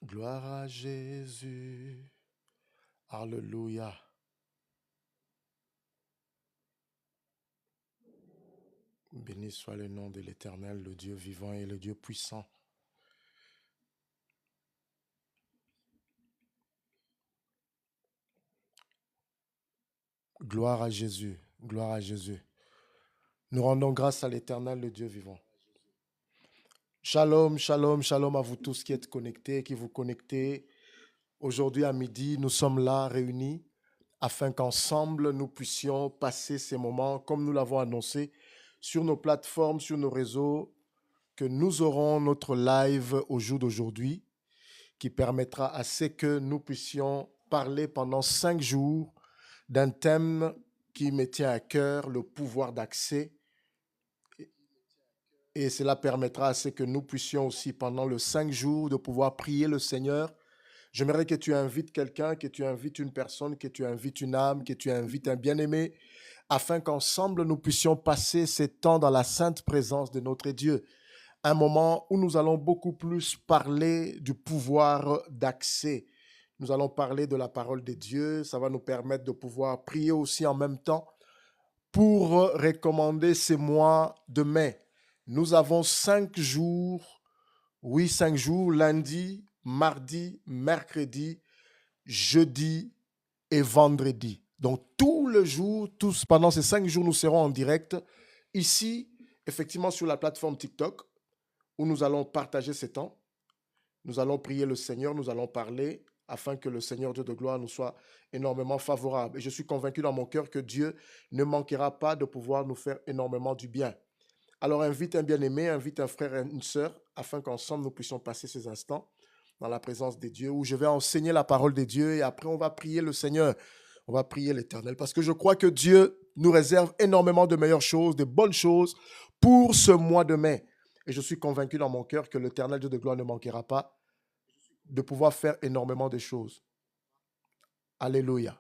Gloire à Jésus. Alléluia. Béni soit le nom de l'Éternel, le Dieu vivant et le Dieu puissant. Gloire à Jésus. Gloire à Jésus. Nous rendons grâce à l'Éternel, le Dieu vivant. Shalom, shalom, shalom à vous tous qui êtes connectés, qui vous connectez. Aujourd'hui à midi, nous sommes là réunis afin qu'ensemble nous puissions passer ces moments comme nous l'avons annoncé sur nos plateformes, sur nos réseaux, que nous aurons notre live au jour d'aujourd'hui qui permettra à ce que nous puissions parler pendant 5 jours d'un thème qui me tient à cœur, le pouvoir d'accès. Et cela permettra à ce que nous puissions aussi pendant les 5 jours de pouvoir prier le Seigneur. J'aimerais que tu invites quelqu'un, que tu invites une personne, que tu invites une âme, que tu invites un bien-aimé, afin qu'ensemble nous puissions passer ces temps dans la sainte présence de notre Dieu. Un moment où nous allons beaucoup plus parler du pouvoir d'accès. Nous allons parler de la parole de Dieu. Ça va nous permettre de pouvoir prier aussi en même temps pour recommander ces mois de mai. Nous avons 5 jours, 5 jours, lundi, mardi, mercredi, jeudi et vendredi. Donc, tout le jour, pendant ces 5 jours, nous serons en direct ici, effectivement, sur la plateforme TikTok, où nous allons partager ces temps. Nous allons prier le Seigneur, nous allons parler afin que le Seigneur Dieu de gloire nous soit énormément favorable. Et je suis convaincu dans mon cœur que Dieu ne manquera pas de pouvoir nous faire énormément du bien. Alors invite un bien-aimé, invite un frère et une sœur, afin qu'ensemble nous puissions passer ces instants dans la présence de Dieu, où je vais enseigner la parole de Dieu et après on va prier le Seigneur, on va prier l'Éternel, parce que je crois que Dieu nous réserve énormément de meilleures choses, de bonnes choses pour ce mois de mai. Et je suis convaincu dans mon cœur que l'Éternel Dieu de gloire ne manquera pas de pouvoir faire énormément de choses. Alléluia.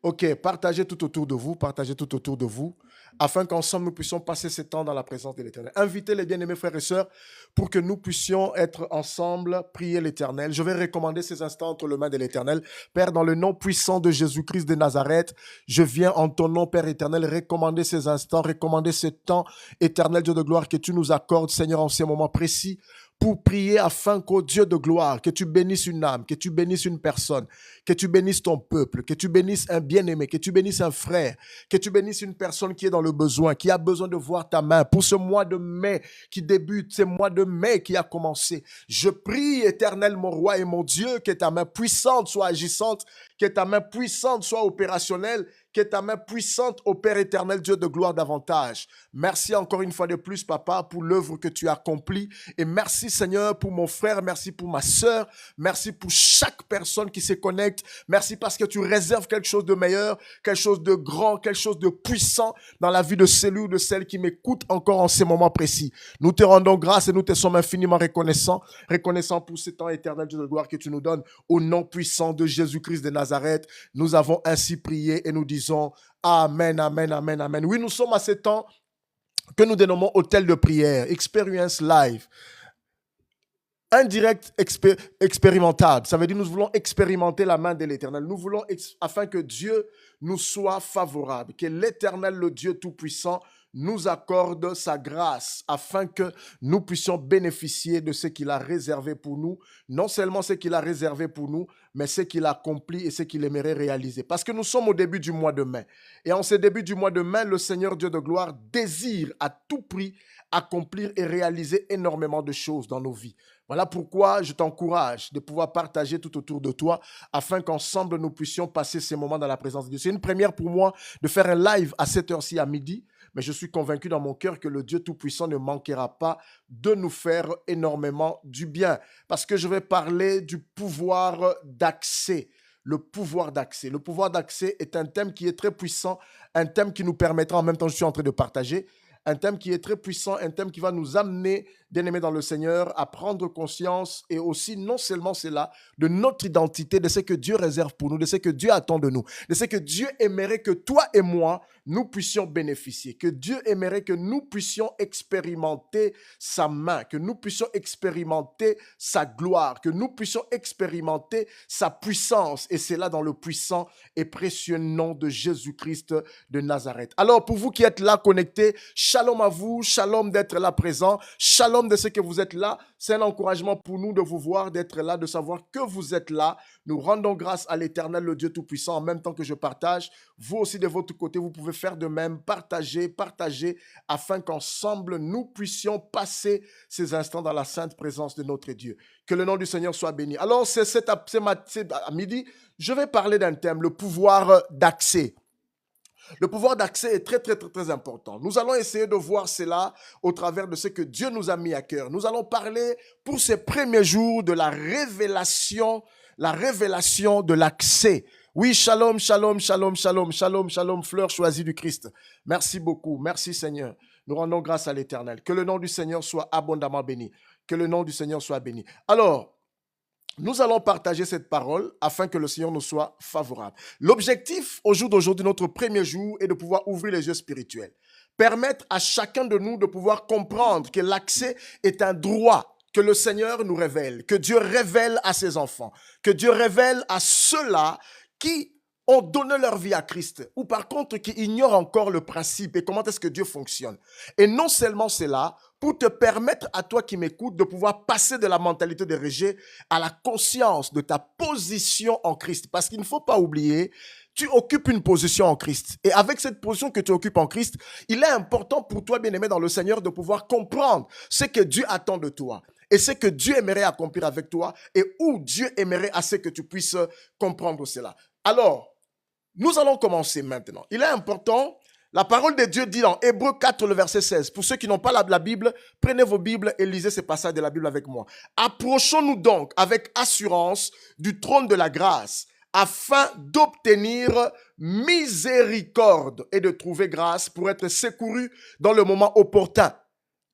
Ok, partagez tout autour de vous, afin qu'ensemble nous puissions passer ce temps dans la présence de l'Éternel. Invitez les bien-aimés frères et sœurs pour que nous puissions être ensemble, prier l'Éternel. Je vais recommander ces instants entre les mains de l'Éternel. Père, dans le nom puissant de Jésus-Christ de Nazareth, je viens en ton nom, Père éternel, recommander ces instants, recommander ce temps éternel, Dieu de gloire, que tu nous accordes, Seigneur, en ces moments précis, pour prier afin qu'au Dieu de gloire, que tu bénisses une âme, que tu bénisses une personne, que tu bénisses ton peuple, que tu bénisses un bien-aimé, que tu bénisses un frère, que tu bénisses une personne qui est dans le besoin, qui a besoin de voir ta main pour ce mois de mai qui débute, ce mois de mai qui a commencé. Je prie, éternel mon roi et mon Dieu, que ta main puissante soit agissante, que ta main puissante soit opérationnelle, que ta main puissante opère, éternel Dieu de gloire, davantage. Merci encore une fois de plus, Papa, pour l'œuvre que tu as accomplie. Et merci, Seigneur, pour mon frère, merci pour ma sœur, merci pour chaque personne qui se connecte. Merci parce que tu réserves quelque chose de meilleur, quelque chose de grand, quelque chose de puissant dans la vie de celui ou de celle qui m'écoute encore en ces moments précis. Nous te rendons grâce et nous te sommes infiniment reconnaissants pour ce temps éternel, Dieu de gloire, que tu nous donnes. Au nom puissant de Jésus-Christ de Nazareth, nous avons ainsi prié et nous disons Amen, Amen, Amen, Amen. Oui, nous sommes à ce temps que nous dénommons hôtel de prière, experience live. Indirect expérimentable. Ça veut dire que nous voulons expérimenter la main de l'Éternel. Nous voulons, afin que Dieu nous soit favorable, que l'Éternel, le Dieu Tout-Puissant, nous accorde sa grâce afin que nous puissions bénéficier de ce qu'il a réservé pour nous. Non seulement ce qu'il a réservé pour nous, mais ce qu'il a accompli et ce qu'il aimerait réaliser. Parce que nous sommes au début du mois de mai. Et en ce début du mois de mai, le Seigneur Dieu de gloire désire à tout prix accomplir et réaliser énormément de choses dans nos vies. Voilà pourquoi je t'encourage de pouvoir partager tout autour de toi afin qu'ensemble nous puissions passer ces moments dans la présence de Dieu. C'est une première pour moi de faire un live à cette heure-ci à midi, mais je suis convaincu dans mon cœur que le Dieu Tout-Puissant ne manquera pas de nous faire énormément du bien parce que je vais parler du pouvoir d'accès. Le pouvoir d'accès. Le pouvoir d'accès est un thème qui est très puissant, un thème qui nous permettra, en même temps je suis en train de partager, un thème qui est très puissant, un thème qui va nous amener, bien-aimés dans le Seigneur, à prendre conscience et aussi, non seulement cela, de notre identité, de ce que Dieu réserve pour nous, de ce que Dieu attend de nous, de ce que Dieu aimerait que toi et moi, nous puissions bénéficier, que Dieu aimerait que nous puissions expérimenter sa main, que nous puissions expérimenter sa gloire, que nous puissions expérimenter sa puissance, et c'est là dans le puissant et précieux nom de Jésus-Christ de Nazareth. Alors, pour vous qui êtes là connectés, shalom à vous, shalom d'être là présent, shalom de ce que vous êtes là. C'est un encouragement pour nous de vous voir, d'être là, de savoir que vous êtes là. Nous rendons grâce à l'Éternel, le Dieu Tout-Puissant, en même temps que je partage. Vous aussi, de votre côté, vous pouvez faire de même, partager, afin qu'ensemble, nous puissions passer ces instants dans la sainte présence de notre Dieu. Que le nom du Seigneur soit béni. Alors, c'est à midi, je vais parler d'un thème, le pouvoir d'accès. Le pouvoir d'accès est très important. Nous allons essayer de voir cela au travers de ce que Dieu nous a mis à cœur. Nous allons parler pour ces premiers jours de la révélation de l'accès. Oui, shalom, fleur choisie du Christ. Merci beaucoup, merci Seigneur. Nous rendons grâce à l'Éternel. Que le nom du Seigneur soit abondamment béni. Que le nom du Seigneur soit béni. Alors, nous allons partager cette parole afin que le Seigneur nous soit favorable. L'objectif au jour d'aujourd'hui, notre premier jour, est de pouvoir ouvrir les yeux spirituels. Permettre à chacun de nous de pouvoir comprendre que l'accès est un droit que le Seigneur nous révèle, que Dieu révèle à ses enfants, que Dieu révèle à ceux-là qui ont donné leur vie à Christ, ou par contre qui ignorent encore le principe et comment est-ce que Dieu fonctionne. Et non seulement cela, pour te permettre à toi qui m'écoutes de pouvoir passer de la mentalité de rejet à la conscience de ta position en Christ. Parce qu'il ne faut pas oublier, tu occupes une position en Christ. Et avec cette position que tu occupes en Christ, il est important pour toi, bien-aimé dans le Seigneur, de pouvoir comprendre ce que Dieu attend de toi. Et ce que Dieu aimerait accomplir avec toi et où Dieu aimerait assez que tu puisses comprendre cela. Alors, nous allons commencer maintenant. Il est important, la parole de Dieu dit dans Hébreux 4, le verset 16. Pour ceux qui n'ont pas la Bible, prenez vos Bibles et lisez ces passages de la Bible avec moi. Approchons-nous donc avec assurance du trône de la grâce afin d'obtenir miséricorde et de trouver grâce pour être secourus dans le moment opportun.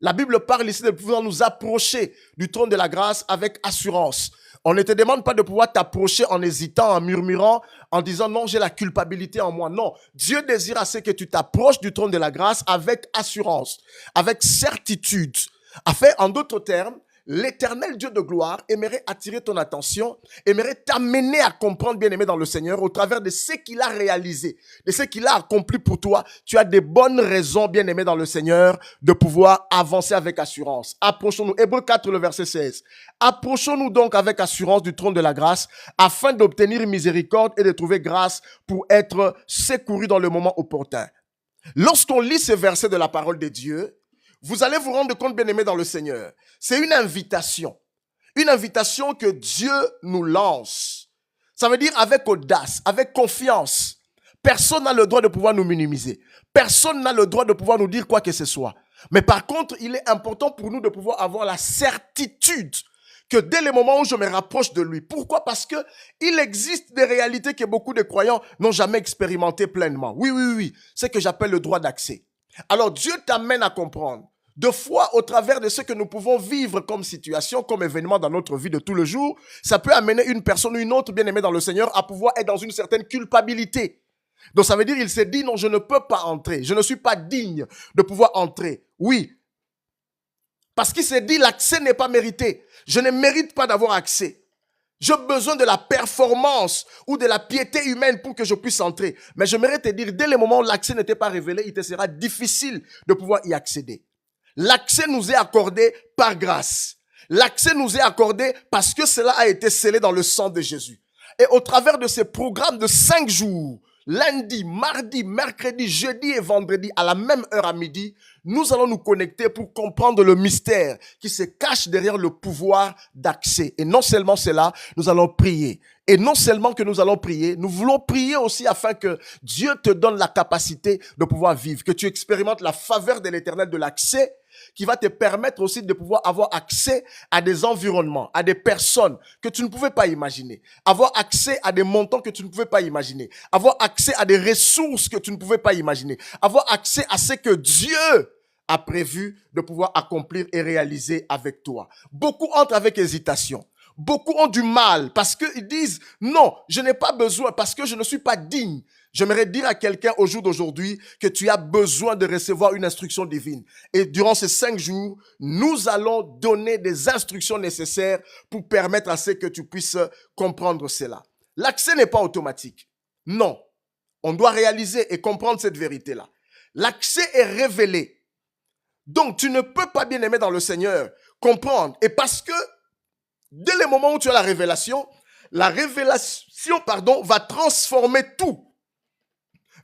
La Bible parle ici de pouvoir nous approcher du trône de la grâce avec assurance. On ne te demande pas de pouvoir t'approcher en hésitant, en murmurant, en disant non, j'ai la culpabilité en moi. Non, Dieu désire assez que tu t'approches du trône de la grâce avec assurance, avec certitude. Afin, en d'autres termes, l'Éternel Dieu de gloire aimerait attirer ton attention, aimerait t'amener à comprendre, bien-aimé dans le Seigneur, au travers de ce qu'il a réalisé, de ce qu'il a accompli pour toi. Tu as des bonnes raisons, bien-aimé dans le Seigneur, de pouvoir avancer avec assurance. Approchons-nous. Hébreux 4, le verset 16. Approchons-nous donc avec assurance du trône de la grâce, afin d'obtenir miséricorde et de trouver grâce pour être secourus dans le moment opportun. Lorsqu'on lit ces versets de la parole de Dieu, vous allez vous rendre compte, bien-aimés dans le Seigneur, c'est une invitation que Dieu nous lance. Ça veut dire avec audace, avec confiance. Personne n'a le droit de pouvoir nous minimiser. Personne n'a le droit de pouvoir nous dire quoi que ce soit. Mais par contre, il est important pour nous de pouvoir avoir la certitude que dès le moment où je me rapproche de lui. Pourquoi? Parce que il existe des réalités que beaucoup de croyants n'ont jamais expérimentées pleinement. Oui. C'est ce que j'appelle le droit d'accès. Alors Dieu t'amène à comprendre. De fois, au travers de ce que nous pouvons vivre comme situation, comme événement dans notre vie de tous les jours, ça peut amener une personne ou une autre bien-aimée dans le Seigneur à pouvoir être dans une certaine culpabilité. Donc ça veut dire qu'il s'est dit non, je ne peux pas entrer. Je ne suis pas digne de pouvoir entrer. Oui. Parce qu'il s'est dit l'accès n'est pas mérité. Je ne mérite pas d'avoir accès. J'ai besoin de la performance ou de la piété humaine pour que je puisse entrer. Mais j'aimerais te dire, dès le moment où l'accès n'était pas révélé, il te sera difficile de pouvoir y accéder. L'accès nous est accordé par grâce. L'accès nous est accordé parce que cela a été scellé dans le sang de Jésus. Et au travers de ces programmes de 5 jours, lundi, mardi, mercredi, jeudi et vendredi, à la même heure à midi, nous allons nous connecter pour comprendre le mystère qui se cache derrière le pouvoir d'accès. Et non seulement cela, nous allons prier. Et non seulement que nous allons prier, nous voulons prier aussi afin que Dieu te donne la capacité de pouvoir vivre, que tu expérimentes la faveur de l'Éternel de l'accès qui va te permettre aussi de pouvoir avoir accès à des environnements, à des personnes que tu ne pouvais pas imaginer, avoir accès à des montants que tu ne pouvais pas imaginer, avoir accès à des ressources que tu ne pouvais pas imaginer, avoir accès à ce que Dieu a prévu de pouvoir accomplir et réaliser avec toi. Beaucoup entrent avec hésitation. Beaucoup ont du mal parce qu'ils disent non, je n'ai pas besoin parce que je ne suis pas digne. J'aimerais dire à quelqu'un au jour d'aujourd'hui que tu as besoin de recevoir une instruction divine. Et durant ces 5 jours, nous allons donner des instructions nécessaires pour permettre à ce que tu puisses comprendre cela. L'accès n'est pas automatique. Non. On doit réaliser et comprendre cette vérité-là. L'accès est révélé. Donc, tu ne peux pas, bien aimé dans le Seigneur, comprendre. Et parce que, dès le moment où tu as la révélation, va transformer tout.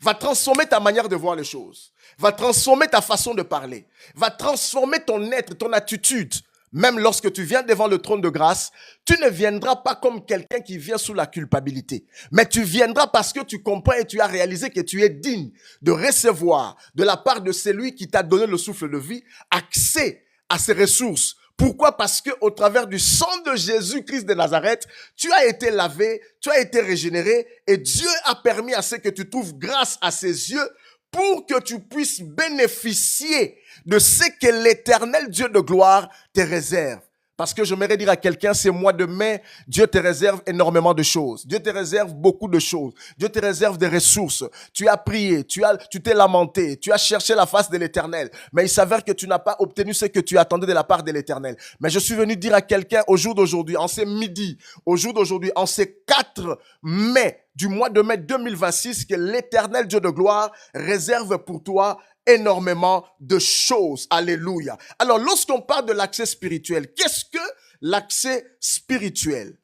Va transformer ta manière de voir les choses. Va transformer ta façon de parler. Va transformer ton être, ton attitude. Même lorsque tu viens devant le trône de grâce, tu ne viendras pas comme quelqu'un qui vient sous la culpabilité. Mais tu viendras parce que tu comprends et tu as réalisé que tu es digne de recevoir de la part de celui qui t'a donné le souffle de vie, accès à ses ressources. Pourquoi? Parce que au travers du sang de Jésus-Christ de Nazareth, tu as été lavé, tu as été régénéré et Dieu a permis à ce que tu trouves grâce à ses yeux pour que tu puisses bénéficier de ce que l'Éternel Dieu de gloire te réserve. Parce que j'aimerais dire à quelqu'un, ces mois de mai, Dieu te réserve énormément de choses. Dieu te réserve beaucoup de choses. Dieu te réserve des ressources. Tu as prié, tu t'es lamenté, tu as cherché la face de l'Éternel. Mais il s'avère que tu n'as pas obtenu ce que tu attendais de la part de l'Éternel. Mais je suis venu dire à quelqu'un au jour d'aujourd'hui, en ces midis, au jour d'aujourd'hui, en ces 4 mai du mois de mai 2026, que l'Éternel Dieu de gloire réserve pour toi énormément de choses. Alléluia. Alors, lorsqu'on parle de l'accès spirituel, qu'est-ce que l'accès spirituel?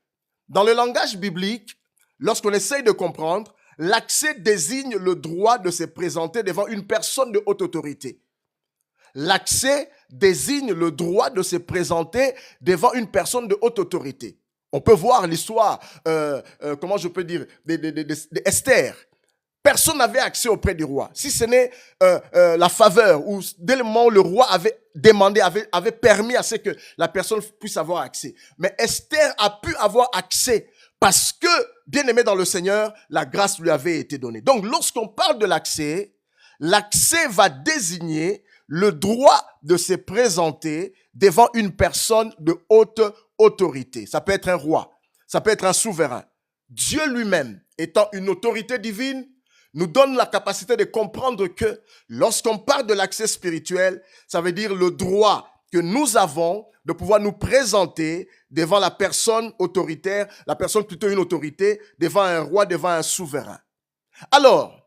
Dans le langage biblique, lorsqu'on essaye de comprendre, l'accès désigne le droit de se présenter devant une personne de haute autorité. L'accès désigne le droit de se présenter devant une personne de haute autorité. On peut voir l'histoire, comment je peux dire, d'Esther. Personne n'avait accès auprès du roi. Si ce n'est la faveur ou dès le moment où le roi avait demandé, avait permis à ce que la personne puisse avoir accès. Mais Esther a pu avoir accès parce que, bien aimé dans le Seigneur, la grâce lui avait été donnée. Donc, lorsqu'on parle de l'accès, l'accès va désigner le droit de se présenter devant une personne de haute autorité. Ça peut être un roi, ça peut être un souverain. Dieu lui-même, étant une autorité divine, nous donne la capacité de comprendre que lorsqu'on parle de l'accès spirituel, ça veut dire le droit que nous avons de pouvoir nous présenter devant la personne autoritaire, la personne plutôt une autorité, devant un roi, devant un souverain. Alors,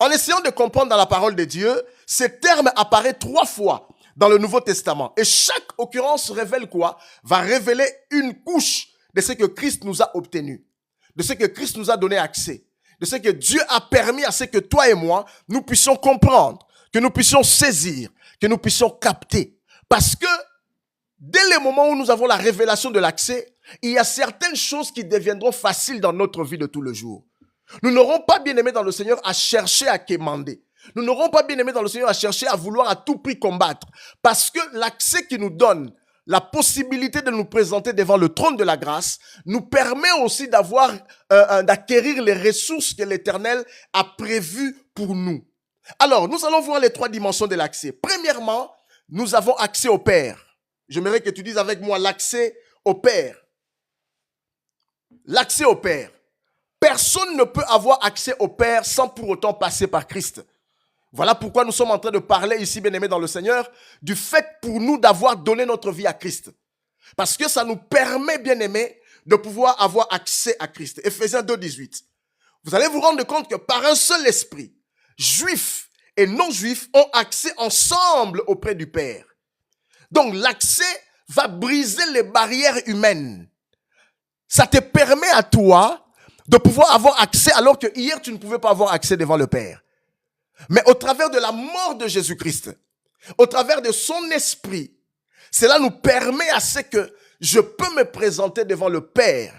en essayant de comprendre dans la parole de Dieu, ce terme apparaît 3 fois dans le Nouveau Testament. Et chaque occurrence révèle quoi? Va révéler une couche de ce que Christ nous a obtenu, de ce que Christ nous a donné accès, de ce que Dieu a permis à ce que toi et moi, nous puissions comprendre, que nous puissions saisir, que nous puissions capter. Parce que dès le moment où nous avons la révélation de l'accès, il y a certaines choses qui deviendront faciles dans notre vie de tous les jours. Nous n'aurons pas, bien aimé dans le Seigneur, à chercher à quémander. Nous n'aurons pas, bien aimé dans le Seigneur, à chercher à vouloir à tout prix combattre. Parce que l'accès qui nous donne la possibilité de nous présenter devant le trône de la grâce nous permet aussi d'acquérir les ressources que l'Éternel a prévues pour nous. Alors, nous allons voir les 3 dimensions de l'accès. Premièrement, nous avons accès au Père. J'aimerais que tu dises avec moi l'accès au Père. L'accès au Père. Personne ne peut avoir accès au Père sans pour autant passer par Christ. Voilà pourquoi nous sommes en train de parler ici, bien-aimés dans le Seigneur, du fait pour nous d'avoir donné notre vie à Christ. Parce que ça nous permet, bien-aimés, de pouvoir avoir accès à Christ. Ephésiens 2:18. Vous allez vous rendre compte que par un seul esprit, juifs et non-juifs ont accès ensemble auprès du Père. Donc l'accès va briser les barrières humaines. Ça te permet à toi de pouvoir avoir accès alors que hier tu ne pouvais pas avoir accès devant le Père. Mais au travers de la mort de Jésus-Christ, au travers de son esprit, cela nous permet à ce que je peux me présenter devant le Père.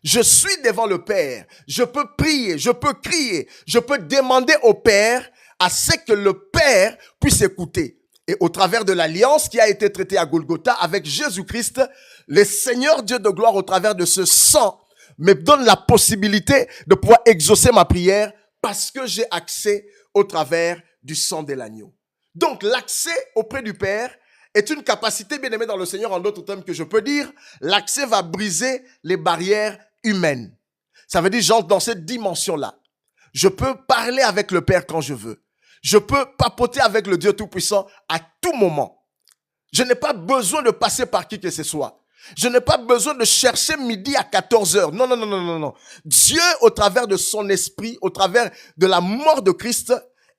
Je suis devant le Père. Je peux prier, je peux crier, je peux demander au Père à ce que le Père puisse écouter. Et au travers de l'alliance qui a été traitée à Golgotha avec Jésus-Christ, le Seigneur Dieu de gloire, au travers de ce sang, me donne la possibilité de pouvoir exaucer ma prière parce que j'ai accès au travers du sang de l'agneau. Donc, l'accès auprès du Père est une capacité, bien aimée dans le Seigneur, en d'autres termes que je peux dire, l'accès va briser les barrières humaines. Ça veut dire, j'entre dans cette dimension-là. Je peux parler avec le Père quand je veux. Je peux papoter avec le Dieu Tout-Puissant à tout moment. Je n'ai pas besoin de passer par qui que ce soit. Je n'ai pas besoin de chercher midi à 14 heures. Non, non, non, non, non, non. Dieu, au travers de son esprit, au travers de la mort de Christ,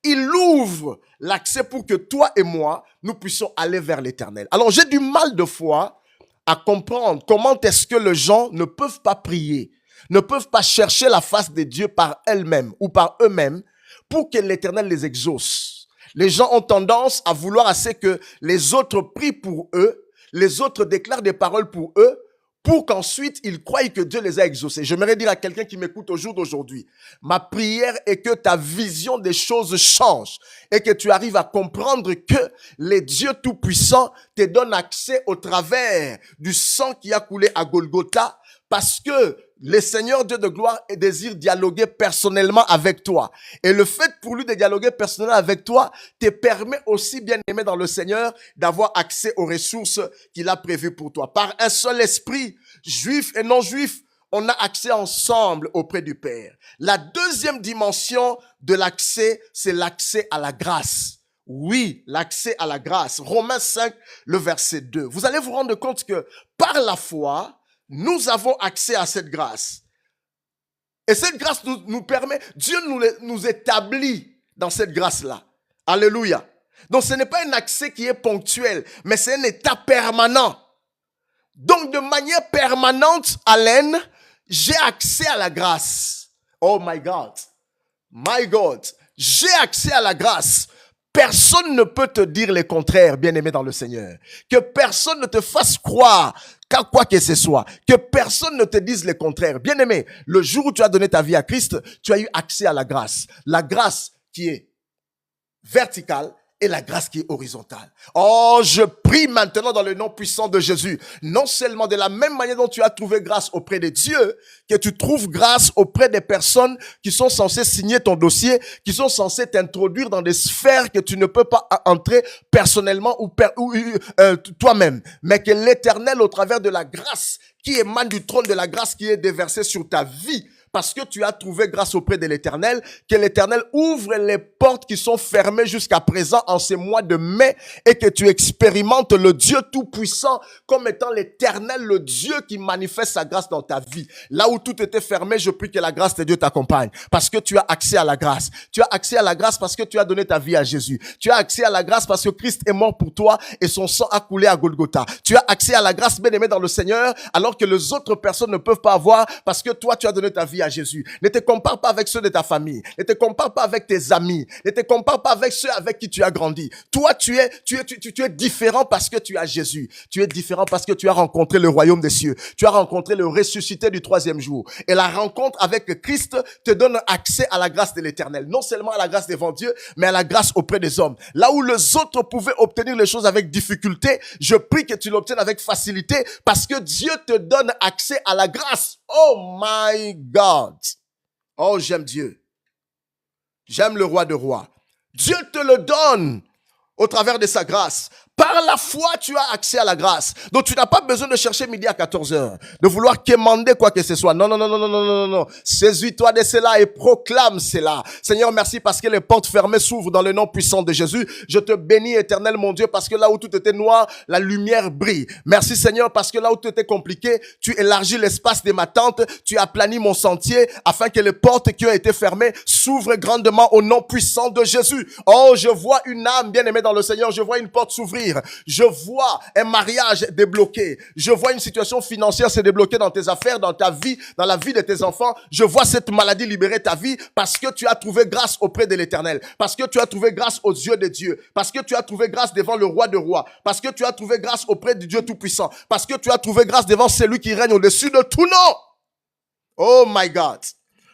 il ouvre l'accès pour que toi et moi, nous puissions aller vers l'éternel. Alors, j'ai du mal de fois à comprendre comment est-ce que les gens ne peuvent pas prier, ne peuvent pas chercher la face de Dieu par elles-mêmes ou par eux-mêmes pour que l'éternel les exauce. Les gens ont tendance à vouloir assez que les autres prient pour eux, les autres déclarent des paroles pour eux, pour qu'ensuite ils croient que Dieu les a exaucés. J'aimerais dire à quelqu'un qui m'écoute au jour d'aujourd'hui, ma prière est que ta vision des choses change et que tu arrives à comprendre que les dieux tout-puissants te donnent accès au travers du sang qui a coulé à Golgotha, parce que le Seigneur Dieu de gloire désire dialoguer personnellement avec toi. Et le fait pour lui de dialoguer personnellement avec toi te permet aussi, bien aimé dans le Seigneur, d'avoir accès aux ressources qu'il a prévues pour toi. Par un seul esprit, juif et non juif, on a accès ensemble auprès du Père. La deuxième dimension de l'accès, c'est l'accès à la grâce. Oui, l'accès à la grâce. Romains 5, le verset 2. Vous allez vous rendre compte que par la foi, nous avons accès à cette grâce. Et cette grâce nous permet, Dieu nous établit dans cette grâce-là. Alléluia. Donc ce n'est pas un accès qui est ponctuel, mais c'est un état permanent. Donc de manière permanente, Alain, j'ai accès à la grâce. Oh my God. My God. J'ai accès à la grâce. Personne ne peut te dire le contraire, bien-aimé dans le Seigneur. Que personne ne te fasse croire qu'à quoi que ce soit. Que personne ne te dise le contraire. Bien-aimé, le jour où tu as donné ta vie à Christ, tu as eu accès à la grâce. La grâce qui est verticale et la grâce qui est horizontale. Oh, je prie maintenant dans le nom puissant de Jésus. Non seulement de la même manière dont tu as trouvé grâce auprès de Dieu, que tu trouves grâce auprès des personnes qui sont censées signer ton dossier, qui sont censées t'introduire dans des sphères que tu ne peux pas entrer personnellement ou toi-même. Mais que l'Éternel, au travers de la grâce qui émane du trône de la grâce qui est déversée sur ta vie, parce que tu as trouvé grâce auprès de l'Éternel, que l'Éternel ouvre les portes qui sont fermées jusqu'à présent en ces mois de mai et que tu expérimentes le Dieu Tout-Puissant comme étant l'Éternel, le Dieu qui manifeste sa grâce dans ta vie. Là où tout était fermé, je prie que la grâce de Dieu t'accompagne parce que tu as accès à la grâce. Tu as accès à la grâce parce que tu as donné ta vie à Jésus. Tu as accès à la grâce parce que Christ est mort pour toi et son sang a coulé à Golgotha. Tu as accès à la grâce, bien-aimé dans le Seigneur, alors que les autres personnes ne peuvent pas avoir parce que toi, tu as donné ta vie à Jésus. Ne te compare pas avec ceux de ta famille. Ne te compare pas avec tes amis. Ne te compare pas avec ceux avec qui tu as grandi. Toi, tu es différent parce que tu as Jésus. Tu es différent parce que tu as rencontré le royaume des cieux. Tu as rencontré le ressuscité du troisième jour. Et la rencontre avec Christ te donne accès à la grâce de l'Éternel. Non seulement à la grâce devant Dieu, mais à la grâce auprès des hommes. Là où les autres pouvaient obtenir les choses avec difficulté, je prie que tu l'obtiennes avec facilité parce que Dieu te donne accès à la grâce. Oh my God. Oh, j'aime Dieu. J'aime le roi de rois. Dieu te le donne au travers de sa grâce. Par la foi, tu as accès à la grâce. Donc, tu n'as pas besoin de chercher midi à 14 heures, de vouloir quémander quoi que ce soit. Non, non, non, non, non, non, non, non. Saisis-toi de cela et proclame cela. Seigneur, merci parce que les portes fermées s'ouvrent dans le nom puissant de Jésus. Je te bénis, éternel, mon Dieu, parce que là où tout était noir, la lumière brille. Merci, Seigneur, parce que là où tout était compliqué, tu élargis l'espace de ma tente, tu aplanis mon sentier, afin que les portes qui ont été fermées s'ouvrent grandement au nom puissant de Jésus. Oh, je vois une âme bien-aimée dans le Seigneur, je vois une porte s'ouvrir. Je vois un mariage débloqué. Je vois une situation financière se débloquer dans tes affaires, dans ta vie, dans la vie de tes enfants. Je vois cette maladie libérer ta vie parce que tu as trouvé grâce auprès de l'Éternel. Parce que tu as trouvé grâce aux yeux de Dieu. Parce que tu as trouvé grâce devant le roi de rois. Parce que tu as trouvé grâce auprès du Dieu Tout-Puissant. Parce que tu as trouvé grâce devant celui qui règne au-dessus de tout nom. Oh my God.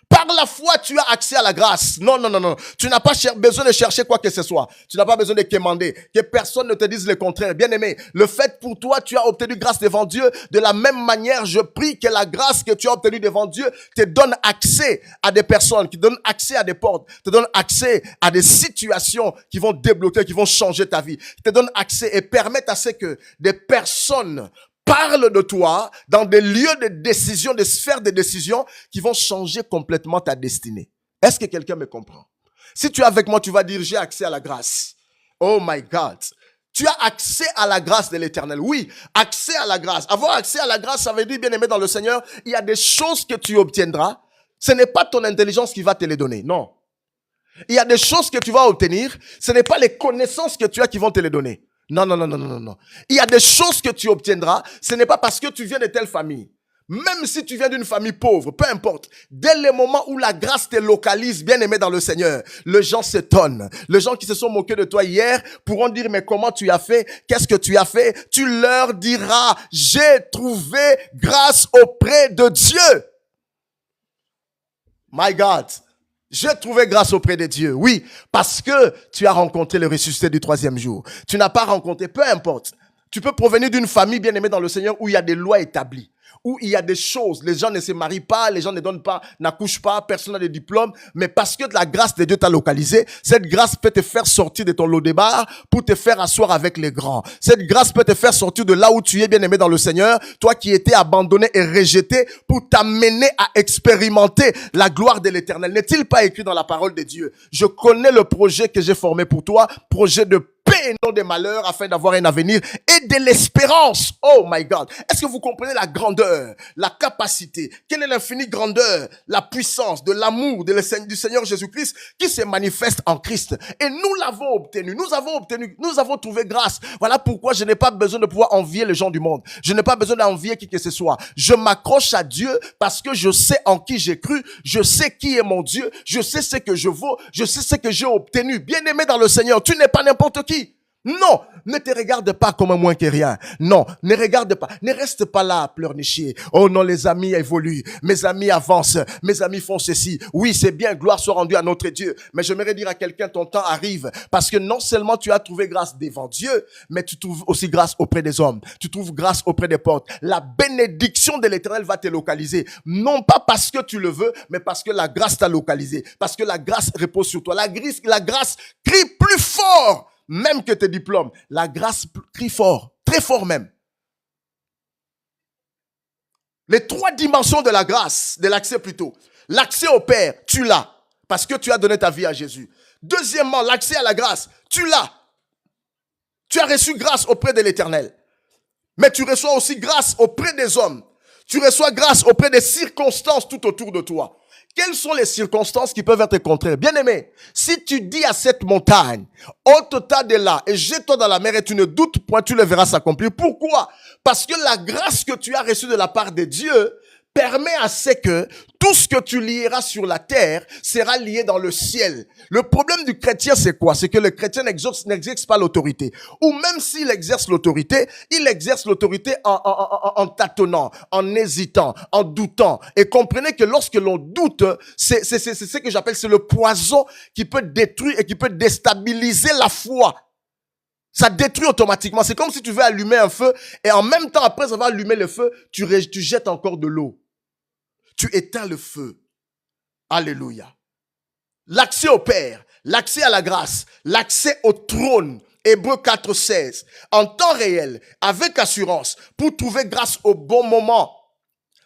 Par la foi, tu as accès à la grâce. Non, non, non, non. Tu n'as pas besoin de chercher quoi que ce soit. Tu n'as pas besoin de quémander. Que personne ne te dise le contraire. Bien aimé, le fait pour toi, tu as obtenu grâce devant Dieu. De la même manière, je prie que la grâce que tu as obtenue devant Dieu te donne accès à des personnes, qui donne accès à des portes, te donne accès à des situations qui vont débloquer, qui vont changer ta vie, te donne accès et permettent à ce que des personnes parle de toi dans des lieux de décision, des sphères de décision qui vont changer complètement ta destinée. Est-ce que quelqu'un me comprend? Si tu es avec moi, tu vas dire, j'ai accès à la grâce. Oh my God. Tu as accès à la grâce de l'Éternel. Oui, accès à la grâce. Avoir accès à la grâce, ça veut dire, bien aimé dans le Seigneur, il y a des choses que tu obtiendras. Ce n'est pas ton intelligence qui va te les donner. Non. Il y a des choses que tu vas obtenir. Ce n'est pas les connaissances que tu as qui vont te les donner. Non, non, non, non, non, non. Il y a des choses que tu obtiendras. Ce n'est pas parce que tu viens de telle famille. Même si tu viens d'une famille pauvre, peu importe. Dès le moment où la grâce te localise, bien aimé dans le Seigneur, les gens s'étonnent. Les gens qui se sont moqués de toi hier pourront dire, mais comment tu as fait? Qu'est-ce que tu as fait? Tu leur diras, j'ai trouvé grâce auprès de Dieu. My God. J'ai trouvé grâce auprès de Dieu. Oui, parce que tu as rencontré le ressuscité du troisième jour. Tu n'as pas rencontré, peu importe. Tu peux provenir d'une famille bien aimée dans le Seigneur où il y a des lois établies, où il y a des choses. Les gens ne se marient pas, les gens ne donnent pas, n'accouchent pas, personne n'a de diplôme. Mais parce que la grâce de Dieu t'a localisé, cette grâce peut te faire sortir de ton lot de bar pour te faire asseoir avec les grands. Cette grâce peut te faire sortir de là où tu es bien aimé dans le Seigneur, toi qui étais abandonné et rejeté, pour t'amener à expérimenter la gloire de l'Éternel. N'est-il pas écrit dans la parole de Dieu? Je connais le projet que j'ai formé pour toi, projet de paix et non de malheur, afin d'avoir un avenir et de l'espérance. Oh my God. Est-ce que vous comprenez la grandeur, la capacité? Quelle est l'infinie grandeur, la puissance de l'amour du Seigneur Jésus-Christ qui se manifeste en Christ? Et nous l'avons obtenu. Nous avons trouvé grâce. Voilà pourquoi je n'ai pas besoin de pouvoir envier les gens du monde. Je n'ai pas besoin d'envier qui que ce soit. Je m'accroche à Dieu parce que je sais en qui j'ai cru. Je sais qui est mon Dieu. Je sais ce que je vaux. Je sais ce que j'ai obtenu. Bien-aimé dans le Seigneur, tu n'es pas n'importe qui. Non, ne te regarde pas comme un moins que rien. Non, ne regarde pas. Ne reste pas là à pleurnicher. Oh non, les amis évoluent. Mes amis avancent. Mes amis font ceci. Oui, c'est bien, gloire soit rendue à notre Dieu. Mais j'aimerais dire à quelqu'un, ton temps arrive. Parce que non seulement tu as trouvé grâce devant Dieu, mais tu trouves aussi grâce auprès des hommes. Tu trouves grâce auprès des portes. La bénédiction de l'Éternel va te localiser. Non pas parce que tu le veux, mais parce que la grâce t'a localisé. Parce que la grâce repose sur toi. La grâce crie plus fort même que tes diplômes. La grâce crie fort, très fort même. Les trois dimensions de la grâce, de l'accès plutôt. L'accès au Père, tu l'as, parce que tu as donné ta vie à Jésus. Deuxièmement, l'accès à la grâce, tu l'as. Tu as reçu grâce auprès de l'Éternel. Mais tu reçois aussi grâce auprès des hommes. Tu reçois grâce auprès des circonstances tout autour de toi. Quelles sont les circonstances qui peuvent être contraires? Bien-aimé, si tu dis à cette montagne, ôte-toi de là et jette-toi dans la mer et tu ne doutes point, tu le verras s'accomplir. Pourquoi? Parce que la grâce que tu as reçue de la part de Dieu permet à ce que tout ce que tu lieras sur la terre sera lié dans le ciel. Le problème du chrétien, c'est quoi? C'est que le chrétien n'exerce pas l'autorité. Ou même s'il exerce l'autorité, il exerce l'autorité en tâtonnant, en hésitant, en doutant. Et comprenez que lorsque l'on doute, c'est ce que j'appelle, c'est le poison qui peut détruire et qui peut déstabiliser la foi. Ça détruit automatiquement. C'est comme si tu veux allumer un feu et en même temps, après avoir allumé le feu, tu jettes encore de l'eau. Tu éteins le feu. Alléluia. L'accès au Père, l'accès à la grâce, l'accès au trône. Hébreux 4:16. En temps réel, avec assurance, pour trouver grâce au bon moment.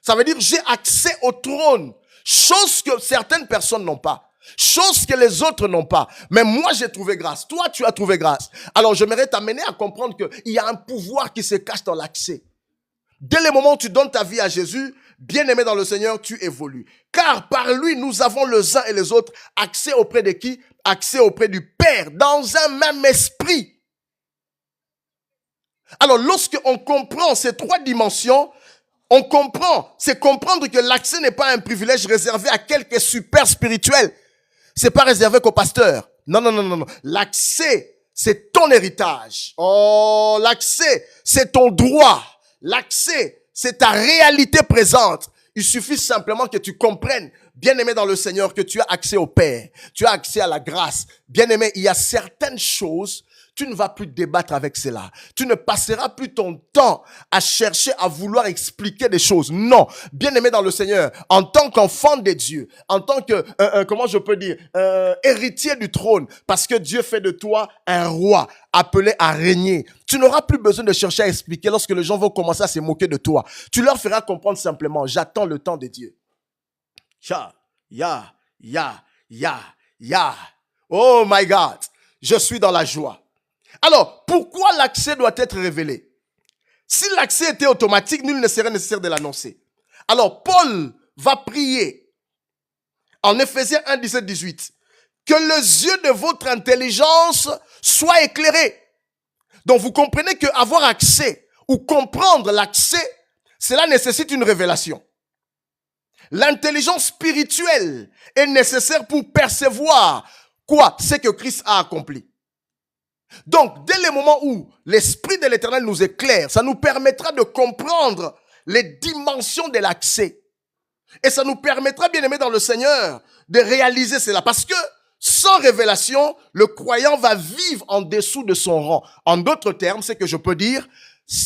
Ça veut dire j'ai accès au trône. Chose que certaines personnes n'ont pas. Chose que les autres n'ont pas. Mais moi, j'ai trouvé grâce. Toi, tu as trouvé grâce. Alors, j'aimerais t'amener à comprendre qu'il y a un pouvoir qui se cache dans l'accès. Dès le moment où tu donnes ta vie à Jésus, bien-aimé dans le Seigneur, tu évolues. Car par lui, nous avons les uns et les autres accès auprès de qui? Accès auprès du Père, dans un même esprit. Alors, lorsqu'on comprend ces trois dimensions, on comprend. C'est comprendre que l'accès n'est pas un privilège réservé à quelques super spirituels. C'est pas réservé qu'aux pasteurs. Non, non, non, non, non. L'accès, c'est ton héritage. Oh, l'accès, c'est ton droit. L'accès, c'est ta réalité présente. Il suffit simplement que tu comprennes bien-aimé dans le Seigneur, que tu as accès au Père, tu as accès à la grâce. Bien-aimé, il y a certaines choses, tu ne vas plus débattre avec cela. Tu ne passeras plus ton temps à chercher à vouloir expliquer des choses. Non, bien-aimé dans le Seigneur, en tant qu'enfant de Dieu, en tant que, comment je peux dire, héritier du trône, parce que Dieu fait de toi un roi appelé à régner. Tu n'auras plus besoin de chercher à expliquer lorsque les gens vont commencer à se moquer de toi. Tu leur feras comprendre simplement, j'attends le temps de Dieu. Ya. Oh my God, je suis dans la joie. Alors, pourquoi l'accès doit être révélé? Si l'accès était automatique, nul ne serait nécessaire de l'annoncer. Alors, Paul va prier en Éphésiens 1, 17, 18. Que les yeux de votre intelligence soient éclairés. Donc, vous comprenez qu'avoir accès ou comprendre l'accès, cela nécessite une révélation. L'intelligence spirituelle est nécessaire pour percevoir quoi? C'est que Christ a accompli. Donc, dès le moment où l'Esprit de l'Éternel nous éclaire, ça nous permettra de comprendre les dimensions de l'accès. Et ça nous permettra, bien aimé dans le Seigneur, de réaliser cela. Parce que sans révélation, le croyant va vivre en dessous de son rang. En d'autres termes, c'est que je peux dire,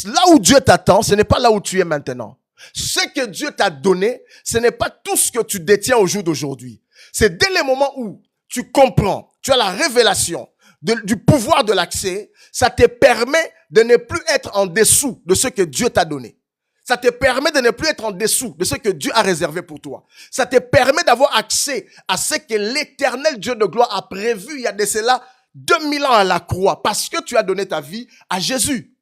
là où Dieu t'attend, ce n'est pas là où tu es maintenant. Ce que Dieu t'a donné, ce n'est pas tout ce que tu détiens au jour d'aujourd'hui. C'est dès le moment où tu comprends, tu as la révélation du pouvoir de l'accès, ça te permet de ne plus être en dessous de ce que Dieu t'a donné. Ça te permet de ne plus être en dessous de ce que Dieu a réservé pour toi. Ça te permet d'avoir accès à ce que l'Éternel Dieu de gloire a prévu il y a de cela 2000 ans à la croix, parce que tu as donné ta vie à Jésus.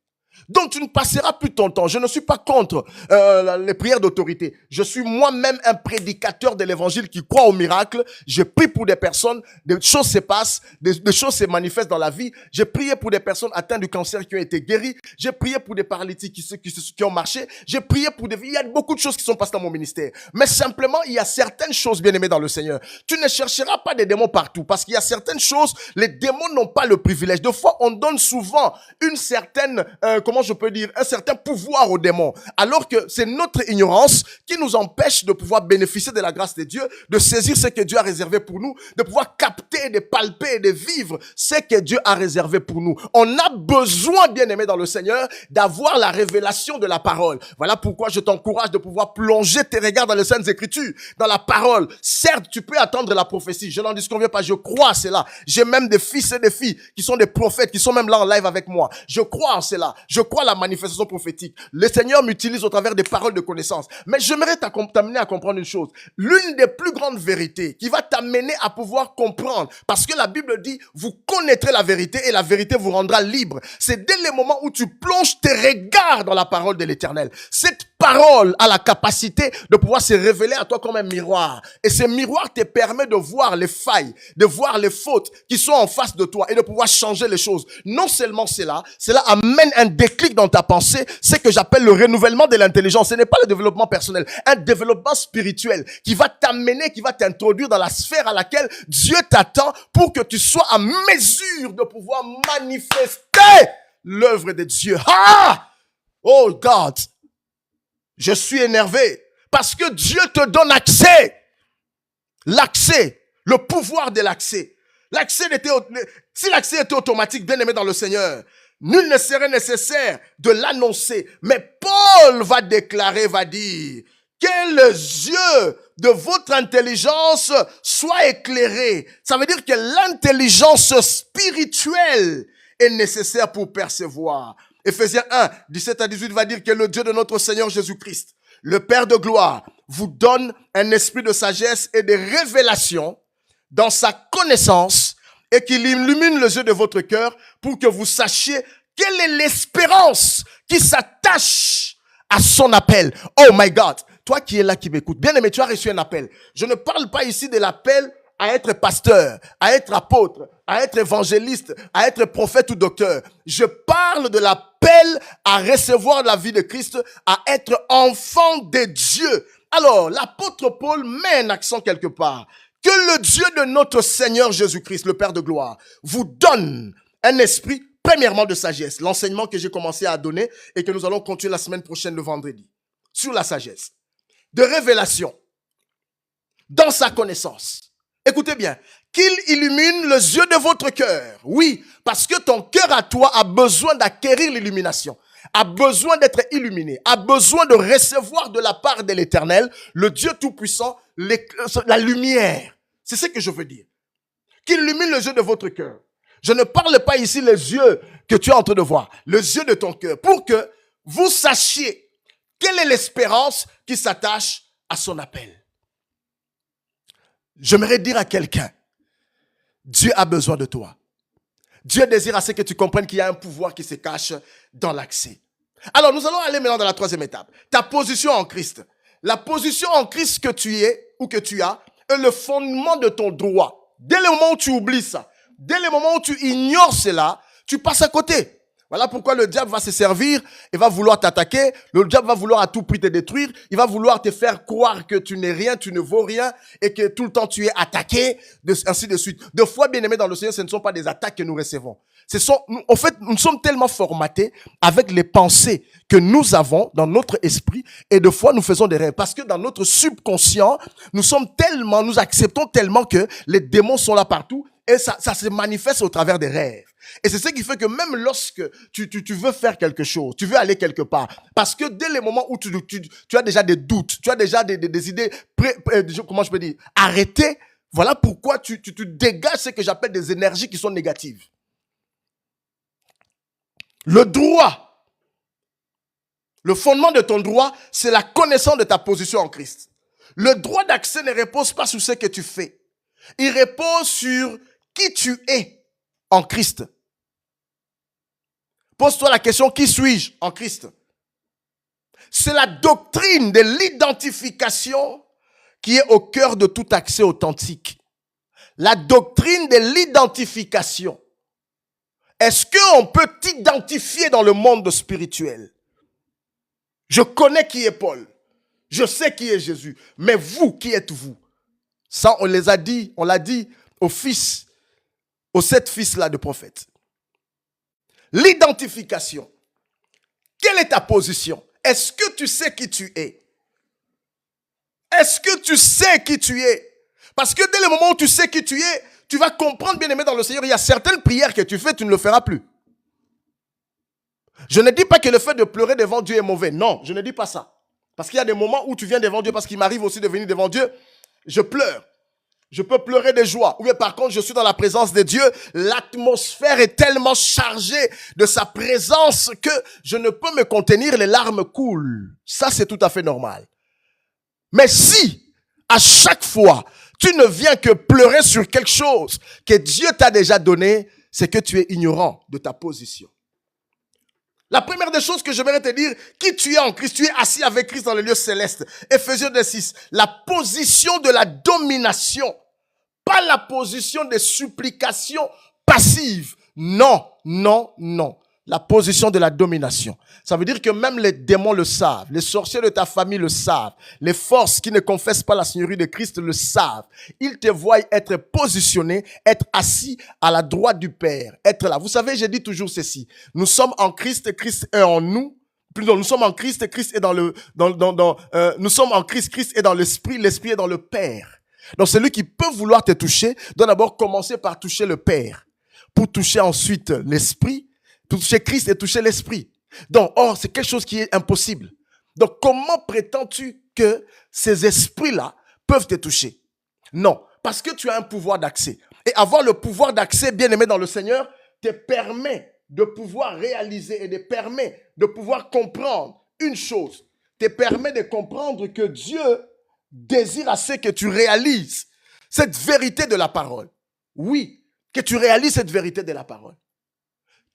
Donc tu ne passeras plus ton temps. Je ne suis pas contre les prières d'autorité. Je suis moi-même un prédicateur de l'évangile qui croit au miracle. Je prie pour des personnes, des choses se passent, des choses se manifestent dans la vie. J'ai prié pour des personnes atteintes du cancer qui ont été guéries. J'ai prié pour des paralytiques qui ont marché. J'ai prié pour des... Il y a beaucoup de choses qui sont passées dans mon ministère. Mais simplement, il y a certaines choses, bien aimées dans le Seigneur. Tu ne chercheras pas des démons partout, parce qu'il y a certaines choses, les démons n'ont pas le privilège. Des fois, on donne souvent une certaine... comment je peux dire, un certain pouvoir aux démons. Alors que c'est notre ignorance qui nous empêche de pouvoir bénéficier de la grâce de Dieu, de saisir ce que Dieu a réservé pour nous, de pouvoir capter, de palper et de vivre ce que Dieu a réservé pour nous. On a besoin, bien aimé dans le Seigneur, d'avoir la révélation de la parole. Voilà pourquoi je t'encourage de pouvoir plonger tes regards dans les Saintes Écritures, dans la parole. Certes, tu peux attendre la prophétie. Je n'en disconviens pas. Je crois à cela. J'ai même des fils et des filles qui sont des prophètes, qui sont même là en live avec moi. Je crois en cela. Je crois à la manifestation prophétique. Le Seigneur m'utilise au travers des paroles de connaissance. Mais j'aimerais t'amener à comprendre une chose. L'une des plus grandes vérités qui va t'amener à pouvoir comprendre, parce que la Bible dit, vous connaîtrez la vérité et la vérité vous rendra libre. C'est dès le moment où tu plonges tes regards dans la parole de l'Éternel. Cette parole a la capacité de pouvoir se révéler à toi comme un miroir. Et ce miroir te permet de voir les failles, de voir les fautes qui sont en face de toi et de pouvoir changer les choses. Non seulement cela amène un déclic dans ta pensée, c'est que j'appelle le renouvellement de l'intelligence. Ce n'est pas le développement personnel, un développement spirituel qui va t'amener, qui va t'introduire dans la sphère à laquelle Dieu t'attend pour que tu sois en mesure de pouvoir manifester l'œuvre de Dieu. Ah! Oh God! Je suis énervé parce que Dieu te donne accès. L'accès, le pouvoir de l'accès. Si l'accès était automatique, bien aimé dans le Seigneur, nul ne serait nécessaire de l'annoncer. Mais Paul va déclarer, va dire, que les yeux de votre intelligence soient éclairés. Ça veut dire que l'intelligence spirituelle est nécessaire pour percevoir. Éphésiens 1, 17 à 18 va dire que le Dieu de notre Seigneur Jésus-Christ, le Père de gloire, vous donne un esprit de sagesse et de révélation dans sa connaissance et qu'il illumine les yeux de votre cœur pour que vous sachiez quelle est l'espérance qui s'attache à son appel. Oh my God! Toi qui es là, qui m'écoute, bien aimé, tu as reçu un appel. Je ne parle pas ici de l'appel à être pasteur, à être apôtre, à être évangéliste, à être prophète ou docteur. Je parle de l'appel à recevoir la vie de Christ, à être enfant de Dieu. Alors, l'apôtre Paul met un accent quelque part. Que le Dieu de notre Seigneur Jésus-Christ, le Père de gloire, vous donne un esprit, premièrement, de sagesse. L'enseignement que j'ai commencé à donner et que nous allons continuer la semaine prochaine, le vendredi, sur la sagesse. De révélation. dans sa connaissance. Écoutez bien, qu'il illumine les yeux de votre cœur. Oui, parce que ton cœur à toi a besoin d'acquérir l'illumination, a besoin d'être illuminé, a besoin de recevoir de la part de l'Éternel, le Dieu Tout-Puissant, la lumière. C'est ce que je veux dire. Qu'il illumine les yeux de votre cœur. Je ne parle pas ici les yeux que tu es en train de voir, les yeux de ton cœur, pour que vous sachiez quelle est l'espérance qui s'attache à son appel. J'aimerais dire à quelqu'un, Dieu a besoin de toi. Dieu désire assez que tu comprennes qu'il y a un pouvoir qui se cache dans l'accès. Alors, nous allons aller maintenant dans la troisième étape. Ta position en Christ. La position en Christ que tu es ou que tu as est le fondement de ton droit. Dès le moment où tu oublies ça, dès le moment où tu ignores cela, tu passes à côté. Voilà pourquoi le diable va se servir et va vouloir t'attaquer. Le diable va vouloir à tout prix te détruire. Il va vouloir te faire croire que tu n'es rien, tu ne vaux rien et que tout le temps tu es attaqué, ainsi de suite. Deux fois, bien aimés dans le Seigneur, ce ne sont pas des attaques que nous recevons. En fait, nous sommes tellement formatés avec les pensées que nous avons dans notre esprit et deux fois nous faisons des rêves. Parce que dans notre subconscient, nous acceptons tellement que les démons sont là partout et ça se manifeste au travers des rêves. Et c'est ce qui fait que même lorsque tu veux faire quelque chose, tu veux aller quelque part, parce que dès les moments où tu as déjà des doutes, tu as déjà des idées, comment je peux dire, arrêtées, voilà pourquoi tu dégages ce que j'appelle des énergies qui sont négatives. Le droit, le fondement de ton droit, c'est la connaissance de ta position en Christ. Le droit d'accès ne repose pas sur ce que tu fais. Il repose sur qui tu es en Christ. Pose-toi la question, qui suis-je en Christ? C'est la doctrine de l'identification qui est au cœur de tout accès authentique. La doctrine de l'identification. Est-ce qu'on peut t'identifier dans le monde spirituel? Je connais qui est Paul. Je sais qui est Jésus. Mais vous, qui êtes-vous? Ça, on l'a dit aux 7 fils-là de prophètes. L'identification. Quelle est ta position? Est-ce que tu sais qui tu es? Est-ce que tu sais qui tu es? Parce que dès le moment où tu sais qui tu es, tu vas comprendre, bien aimé dans le Seigneur, il y a certaines prières que tu fais, tu ne le feras plus. Je ne dis pas que le fait de pleurer devant Dieu est mauvais. Non, je ne dis pas ça. Parce qu'il y a des moments où tu viens devant Dieu, parce qu'il m'arrive aussi de venir devant Dieu, je pleure. Je peux pleurer de joie. Ou bien par contre, je suis dans la présence de Dieu. L'atmosphère est tellement chargée de sa présence que je ne peux me contenir, les larmes coulent. Ça, c'est tout à fait normal. Mais si, à chaque fois, tu ne viens que pleurer sur quelque chose que Dieu t'a déjà donné, c'est que tu es ignorant de ta position. La première des choses que j'aimerais te dire, qui tu es en Christ, tu es assis avec Christ dans le lieu céleste. Éphésiens 2:6, la position de la domination, pas la position de supplication passive. Non, non, non. La position de la domination. Ça veut dire que même les démons le savent, les sorciers de ta famille le savent, les forces qui ne confessent pas la Seigneurie de Christ le savent. Ils te voient être positionné, être assis à la droite du Père, être là. Vous savez, je dis toujours ceci. Nous sommes en Christ, Christ est en nous. Plutôt, nous sommes en Christ, Christ est nous sommes en Christ, Christ est dans l'Esprit, l'Esprit est dans le Père. Donc celui qui peut vouloir te toucher doit d'abord commencer par toucher le Père, pour toucher ensuite l'Esprit, toucher Christ et toucher l'Esprit. Donc, c'est quelque chose qui est impossible. Donc, comment prétends-tu que ces esprits-là peuvent te toucher? Non, parce que tu as un pouvoir d'accès. Et avoir le pouvoir d'accès, bien aimé dans le Seigneur, te permet de pouvoir réaliser et te permet de pouvoir comprendre une chose. Te permet de comprendre que Dieu désire assez que tu réalises cette vérité de la parole. Oui, que tu réalises cette vérité de la parole.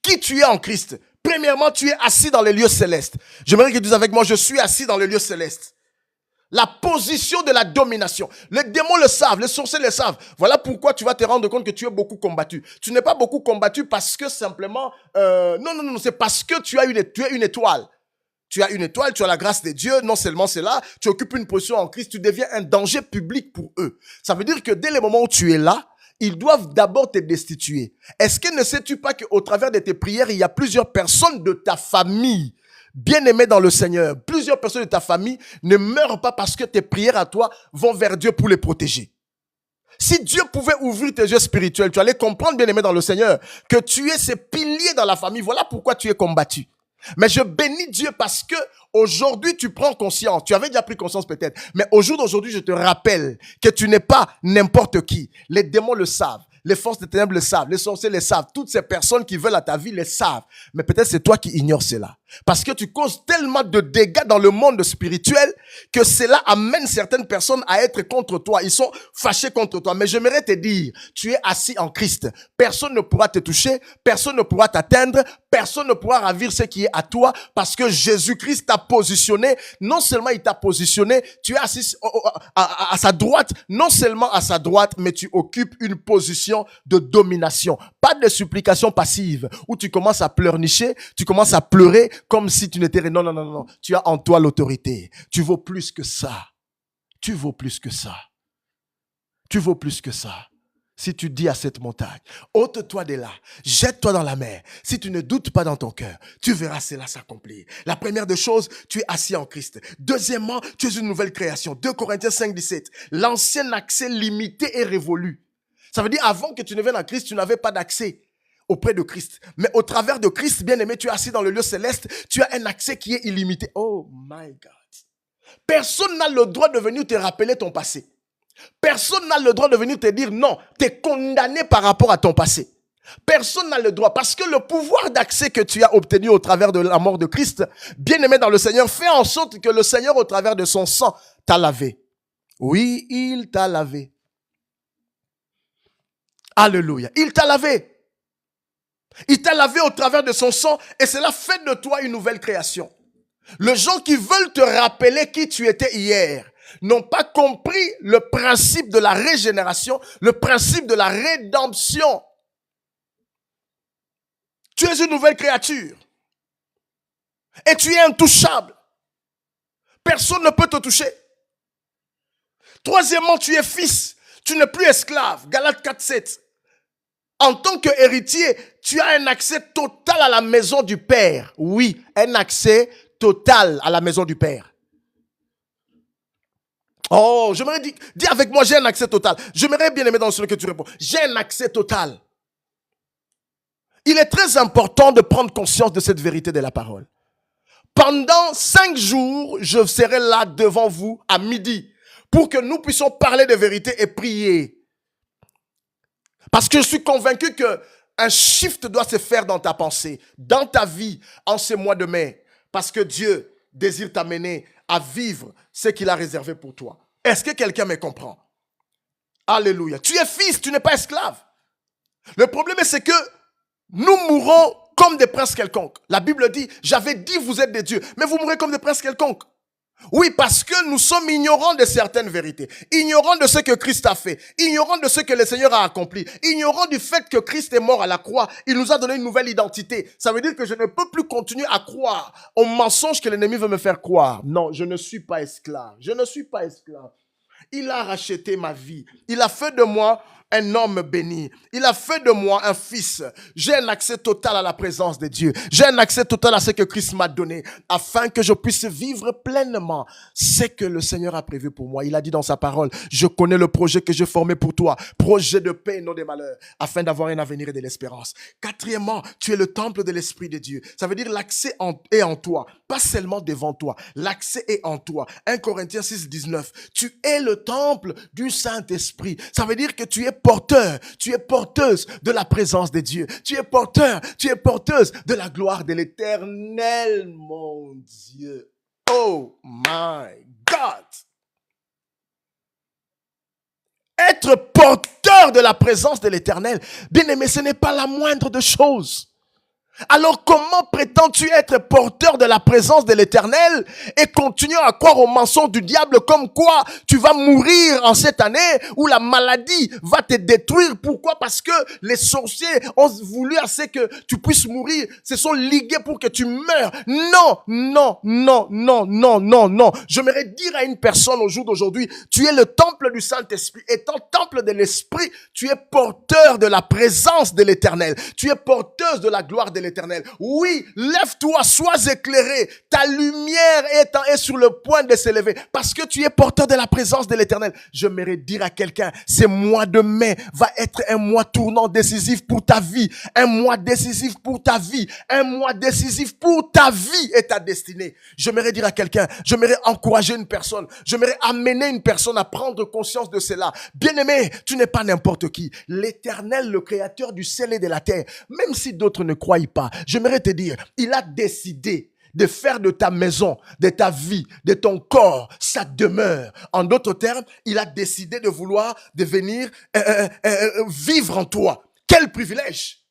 Qui tu es en Christ? Premièrement, tu es assis dans les lieux célestes. J'aimerais que tu dises avec moi, je suis assis dans les lieux célestes. La position de la domination. Les démons le savent, les sorciers le savent. Voilà pourquoi tu vas te rendre compte que tu es beaucoup combattu. Tu n'es pas beaucoup combattu parce que simplement... non, c'est parce que tu es une étoile. Tu as une étoile, tu as la grâce de Dieu, non seulement c'est là, tu occupes une position en Christ, tu deviens un danger public pour eux. Ça veut dire que dès le moment où tu es là, ils doivent d'abord te destituer. Est-ce que ne sais-tu pas qu'au travers de tes prières, il y a plusieurs personnes de ta famille Bien-aimé dans le Seigneur, plusieurs personnes de ta famille ne meurent pas parce que tes prières à toi vont vers Dieu pour les protéger. Si Dieu pouvait ouvrir tes yeux spirituels, tu allais comprendre, bien-aimé dans le Seigneur, que tu es ces piliers dans la famille. Voilà pourquoi tu es combattu. Mais je bénis Dieu parce que aujourd'hui tu prends conscience. Tu avais déjà pris conscience peut-être. Mais au jour d'aujourd'hui, je te rappelle que tu n'es pas n'importe qui. Les démons le savent. Les forces des ténèbres le savent. Les sorciers le savent. Toutes ces personnes qui veulent à ta vie le savent. Mais peut-être c'est toi qui ignores cela. Parce que tu causes tellement de dégâts dans le monde spirituel que cela amène certaines personnes à être contre toi. Ils sont fâchés contre toi. Mais j'aimerais te dire, tu es assis en Christ. Personne ne pourra te toucher. Personne ne pourra t'atteindre. Personne ne pourra ravir ce qui est à toi parce que Jésus-Christ t'a positionné. Non seulement il t'a positionné, tu es assis à sa droite. Non seulement à sa droite, mais tu occupes une position de domination. Pas de supplication passive où tu commences à pleurnicher, tu commences à pleurer comme si tu n'étais rien. Non, non, non, non. Tu as en toi l'autorité. Tu vaux plus que ça. Tu vaux plus que ça. Tu vaux plus que ça. Si tu dis à cette montagne, ôte-toi de là, jette-toi dans la mer. Si tu ne doutes pas dans ton cœur, tu verras cela s'accomplir. La première des choses, tu es assis en Christ. Deuxièmement, tu es une nouvelle création. 2 Corinthiens 5, 17. L'ancien accès limité est révolu. Ça veut dire, avant que tu ne viennes en Christ, tu n'avais pas d'accès auprès de Christ. Mais au travers de Christ, bien-aimé, tu es assis dans le lieu céleste, tu as un accès qui est illimité. Oh my God. Personne n'a le droit de venir te rappeler ton passé. Personne n'a le droit de venir te dire non, tu es condamné par rapport à ton passé. Personne n'a le droit parce que le pouvoir d'accès que tu as obtenu au travers de la mort de Christ, bien-aimé dans le Seigneur, fait en sorte que le Seigneur, au travers de son sang, t'a lavé. Oui, il t'a lavé. Alléluia. Il t'a lavé. Il t'a lavé au travers de son sang et cela fait de toi une nouvelle création. Les gens qui veulent te rappeler qui tu étais hier n'ont pas compris le principe de la régénération, le principe de la rédemption. Tu es une nouvelle créature et tu es intouchable. Personne ne peut te toucher. Troisièmement, tu es fils. Tu n'es plus esclave. Galates 4, 7. En tant qu'héritier, tu as un accès total à la maison du Père. Oui, un accès total à la maison du Père. Oh, j'aimerais dire, dis avec moi, j'ai un accès total. J'aimerais bien aimer dans ce que tu réponds. J'ai un accès total. Il est très important de prendre conscience de cette vérité de la parole. Pendant 5 jours, je serai là devant vous à midi pour que nous puissions parler de vérité et prier. Parce que je suis convaincu qu'un shift doit se faire dans ta pensée, dans ta vie, en ce mois de mai. Parce que Dieu désire t'amener à vivre ce qu'il a réservé pour toi. Est-ce que quelqu'un me comprend? Alléluia. Tu es fils, tu n'es pas esclave. Le problème, c'est que nous mourrons comme des princes quelconques. La Bible dit, j'avais dit vous êtes des dieux, mais vous mourrez comme des princes quelconques. Oui, parce que nous sommes ignorants de certaines vérités, ignorants de ce que Christ a fait, ignorants de ce que le Seigneur a accompli, ignorants du fait que Christ est mort à la croix. Il nous a donné une nouvelle identité. Ça veut dire que je ne peux plus continuer à croire au mensonge que l'ennemi veut me faire croire. Non, je ne suis pas esclave. Je ne suis pas esclave. Il a racheté ma vie. Il a fait de moi un homme béni. Il a fait de moi un fils. J'ai un accès total à la présence de Dieu. J'ai un accès total à ce que Christ m'a donné afin que je puisse vivre pleinement ce que le Seigneur a prévu pour moi. Il a dit dans sa parole, je connais le projet que j'ai formé pour toi. Projet de paix et non de malheur afin d'avoir un avenir et de l'espérance. Quatrièmement, tu es le temple de l'Esprit de Dieu. Ça veut dire l'accès est en toi. Pas seulement devant toi. L'accès est en toi. 1 Corinthiens 6, 19. Tu es le temple du Saint-Esprit. Ça veut dire que tu es porteur, tu es porteuse de la présence de Dieu. Tu es porteur, tu es porteuse de la gloire de l'Éternel, mon Dieu. Oh my God. Être porteur de la présence de l'Éternel, bien aimé, ce n'est pas la moindre de choses. Alors comment prétends-tu être porteur de la présence de l'Éternel et continuer à croire aux mensonges du diable comme quoi tu vas mourir en cette année ou la maladie va te détruire? Pourquoi? Parce que les sorciers ont voulu assez que tu puisses mourir, se sont ligués pour que tu meurs. Non, non, non, non, non, non, non. J'aimerais dire à une personne au jour d'aujourd'hui, tu es le temple du Saint-Esprit. Étant temple de l'Esprit, tu es porteur de la présence de l'Éternel. Tu es porteuse de la gloire de l'Éternel. l'Éternel. Oui, lève-toi, sois éclairé. Ta lumière est sur le point de s'élever parce que tu es porteur de la présence de l'Éternel. Je mérite dire à quelqu'un, ce mois de mai va être un mois tournant décisif pour ta vie. Un mois décisif pour ta vie. Un mois décisif pour ta vie et ta destinée. Je mérite dire à quelqu'un, je mérite encourager une personne. Je mérite amener une personne à prendre conscience de cela. Bien-aimé, tu n'es pas n'importe qui. L'Éternel, le créateur du ciel et de la terre, même si d'autres ne croient pas, j'aimerais te dire, il a décidé de faire de ta maison, de ta vie, de ton corps, sa demeure. En d'autres termes, il a décidé de vouloir devenir, vivre en toi. Quel privilège!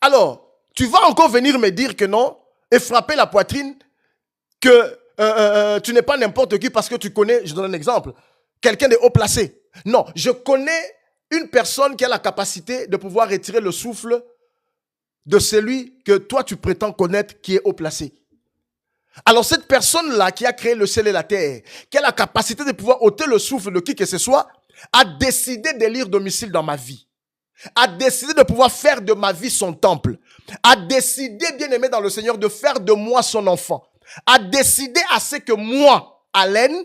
Alors, tu vas encore venir me dire que non et frapper la poitrine que tu n'es pas n'importe qui parce que tu connais, je donne un exemple, quelqu'un de haut placé. Non, je connais une personne qui a la capacité de pouvoir retirer le souffle de celui que toi tu prétends connaître qui est haut placé. Alors cette personne-là qui a créé le ciel et la terre, qui a la capacité de pouvoir ôter le souffle de qui que ce soit, a décidé d'élire domicile dans ma vie. A décidé de pouvoir faire de ma vie son temple. A décidé, bien aimé dans le Seigneur, de faire de moi son enfant. A décidé à ce que moi, Alain,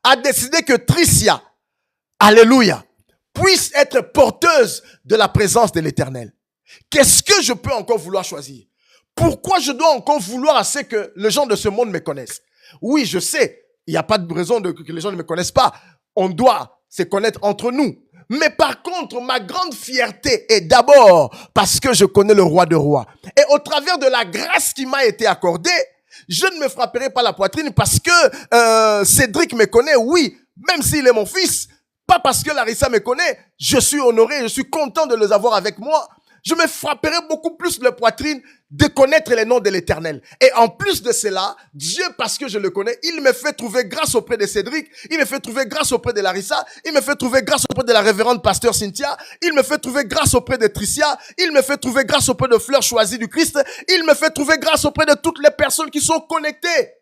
a décidé que Tricia, alléluia, puisse être porteuse de la présence de l'Éternel. Qu'est-ce que je peux encore vouloir choisir? Pourquoi je dois encore vouloir à ce que les gens de ce monde me connaissent? Oui, je sais, il n'y a pas de raison que les gens ne me connaissent pas. On doit se connaître entre nous. Mais par contre, ma grande fierté est d'abord parce que je connais le roi de rois. Et au travers de la grâce qui m'a été accordée, je ne me frapperai pas la poitrine parce que Cédric me connaît, oui, même s'il est mon fils. Pas parce que Larissa me connaît, je suis honoré, je suis content de les avoir avec moi. Je me frapperai beaucoup plus la poitrine de connaître les noms de l'Éternel. Et en plus de cela, Dieu, parce que je le connais, il me fait trouver grâce auprès de Cédric, il me fait trouver grâce auprès de Larissa, il me fait trouver grâce auprès de la révérende pasteur Cynthia, il me fait trouver grâce auprès de Tricia, il me fait trouver grâce auprès de Fleur choisie du Christ, il me fait trouver grâce auprès de toutes les personnes qui sont connectées.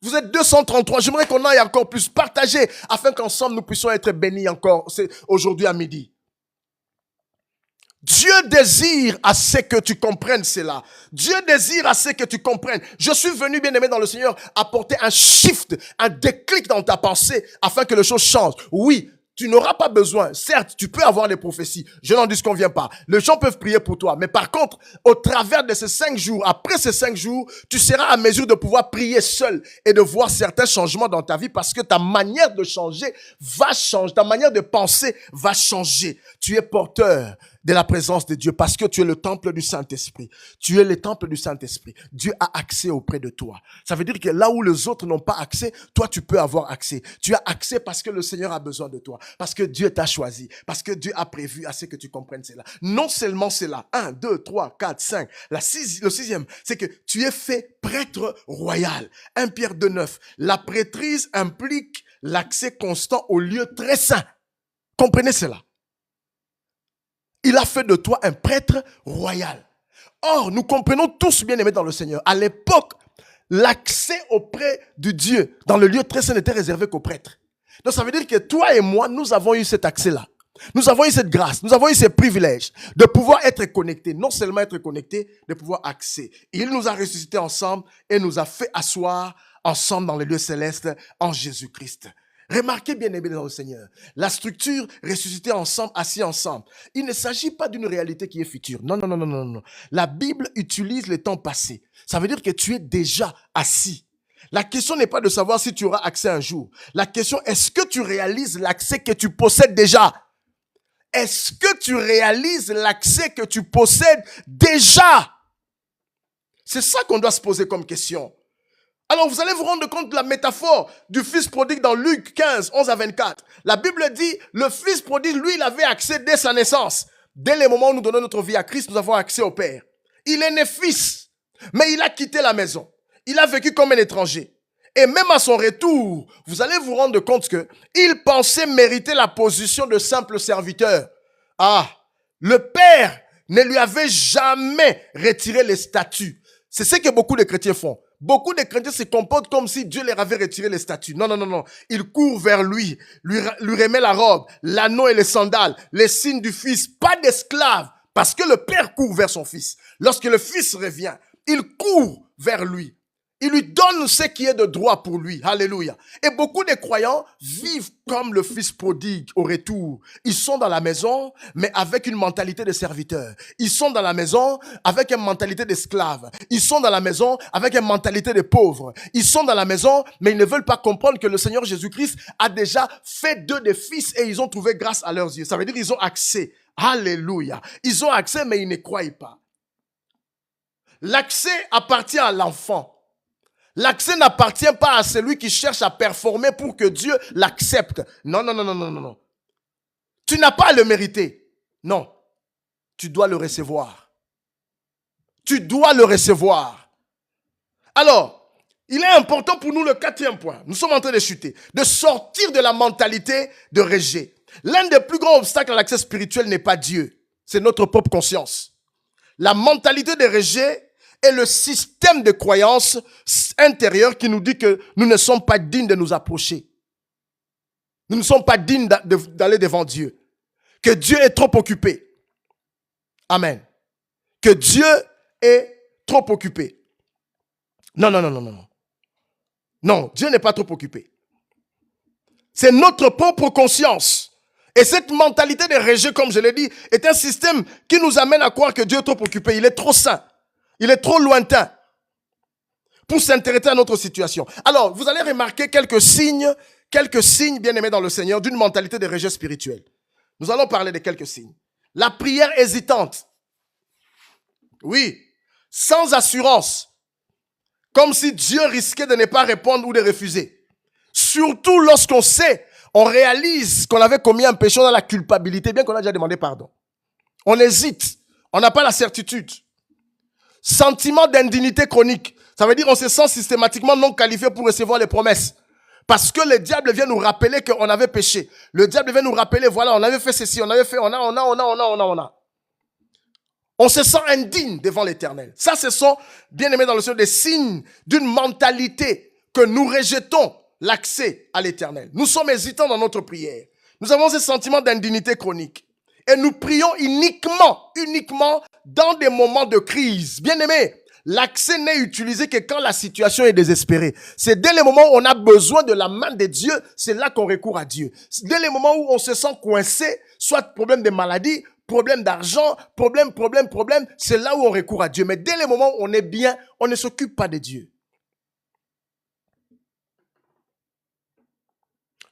Vous êtes 233. J'aimerais qu'on aille encore plus partager afin qu'ensemble nous puissions être bénis encore aujourd'hui à midi. Dieu désire à ce que tu comprennes cela. Dieu désire à ce que tu comprennes. Je suis venu, bien-aimé dans le Seigneur, apporter un shift, un déclic dans ta pensée afin que les choses changent. Oui, tu n'auras pas besoin. Certes, tu peux avoir des prophéties. Je n'en disconviens pas. Les gens peuvent prier pour toi. Mais par contre, au travers de ces 5 jours, après ces 5 jours, tu seras à mesure de pouvoir prier seul et de voir certains changements dans ta vie parce que ta manière de changer va changer. Ta manière de penser va changer. Tu es porteur de la présence de Dieu parce que tu es le temple du Saint-Esprit. Tu es le temple du Saint-Esprit. Dieu a accès auprès de toi. Ça veut dire que là où les autres n'ont pas accès, toi tu peux avoir accès. Tu as accès parce que le Seigneur a besoin de toi. Parce que Dieu t'a choisi. Parce que Dieu a prévu à ce que tu comprennes cela. Non seulement cela. 1, 2, 3, 4, 5. Le sixième, c'est que tu es fait prêtre royal. 1 Pierre 2, 9. La prêtrise implique l'accès constant au lieu très saint. Comprenez cela. Il a fait de toi un prêtre royal. Or, nous comprenons tous, bien-aimés dans le Seigneur, à l'époque, l'accès auprès du Dieu dans le lieu très saint n'était réservé qu'aux prêtres. Donc, ça veut dire que toi et moi, nous avons eu cet accès-là. Nous avons eu cette grâce, nous avons eu ces privilèges de pouvoir être connectés. Non seulement être connectés, de pouvoir accéder. Il nous a ressuscités ensemble et nous a fait asseoir ensemble dans les lieux célestes en Jésus-Christ. Remarquez, bien aimé dans le Seigneur, la structure ressuscitée ensemble, assis ensemble. Il ne s'agit pas d'une réalité qui est future. Non, non, non, non, non, non. La Bible utilise le temps passé. Ça veut dire que tu es déjà assis. La question n'est pas de savoir si tu auras accès un jour. La question, est-ce que tu réalises l'accès que tu possèdes déjà? Est-ce que tu réalises l'accès que tu possèdes déjà? C'est ça qu'on doit se poser comme question. Alors, vous allez vous rendre compte de la métaphore du fils prodigue dans Luc 15, 11 à 24. La Bible dit, le fils prodigue, lui, il avait accès dès sa naissance. Dès le moment où nous donnons notre vie à Christ, nous avons accès au Père. Il est né fils, mais il a quitté la maison. Il a vécu comme un étranger. Et même à son retour, vous allez vous rendre compte que il pensait mériter la position de simple serviteur. Ah, le Père ne lui avait jamais retiré les statuts. C'est ce que beaucoup de chrétiens font. Beaucoup de chrétiens se comportent comme si Dieu leur avait retiré les statuts. Non, non, non, non. Ils courent vers lui remet la robe, l'anneau et les sandales, les signes du Fils. Pas d'esclaves, Parce que le père court vers son fils. Lorsque le fils revient, il court vers lui. Il lui donne ce qui est de droit pour lui. Alléluia. Et beaucoup de croyants vivent comme le fils prodigue au retour. Ils sont dans la maison, mais avec une mentalité de serviteur. Ils sont dans la maison avec une mentalité d'esclave. Ils sont dans la maison avec une mentalité de pauvre. Ils sont dans la maison, mais ils ne veulent pas comprendre que le Seigneur Jésus-Christ a déjà fait d'eux des fils et ils ont trouvé grâce à leurs yeux. Ça veut dire qu'ils ont accès. Alléluia. Ils ont accès, mais ils ne croient pas. L'accès appartient à l'enfant. L'accès n'appartient pas à celui qui cherche à performer pour que Dieu l'accepte. Non, non, non, non, non, non, non. Tu n'as pas à le mériter. Non. Tu dois le recevoir. Tu dois le recevoir. Alors, il est important pour nous le quatrième point. Nous sommes en train de chuter. De sortir de la mentalité de rejet. L'un des plus grands obstacles à l'accès spirituel n'est pas Dieu. C'est notre propre conscience. La mentalité de rejet est le système de croyance intérieure qui nous dit que nous ne sommes pas dignes de nous approcher. Nous ne sommes pas dignes d'aller devant Dieu. Que Dieu est trop occupé. Amen. Que Dieu est trop occupé. Non, non, non, non, non. Non, Dieu n'est pas trop occupé. C'est notre propre conscience. Et cette mentalité de rejet, comme je l'ai dit, est un système qui nous amène à croire que Dieu est trop occupé. Il est trop saint. Il est trop lointain pour s'intéresser à notre situation. Alors, vous allez remarquer quelques signes, bien aimés dans le Seigneur, d'une mentalité de rejet spirituel. Nous allons parler de quelques signes. La prière hésitante. Oui, sans assurance. Comme si Dieu risquait de ne pas répondre ou de refuser. Surtout lorsqu'on sait, on réalise qu'on avait commis un péché, on a la culpabilité, bien qu'on a déjà demandé pardon. On hésite, on n'a pas la certitude. Sentiment d'indignité chronique. Ça veut dire qu'on se sent systématiquement non qualifié pour recevoir les promesses. Parce que le diable vient nous rappeler qu'on avait péché. Le diable vient nous rappeler, voilà, on avait fait ceci, on avait fait, on a. On se sent indigne devant l'Éternel. Ça, ce sont, bien aimés dans le Seigneur, des signes d'une mentalité que nous rejetons l'accès à l'Éternel. Nous sommes hésitants dans notre prière. Nous avons ce sentiment d'indignité chronique. Et nous prions uniquement dans des moments de crise. Bien aimé, l'accès n'est utilisé que quand la situation est désespérée. C'est dès le moment où on a besoin de la main de Dieu, c'est là qu'on recourt à Dieu. Dès le moment où on se sent coincé, soit problème de maladie, problème d'argent, problème, c'est là où on recourt à Dieu. Mais dès le moment où on est bien, on ne s'occupe pas de Dieu.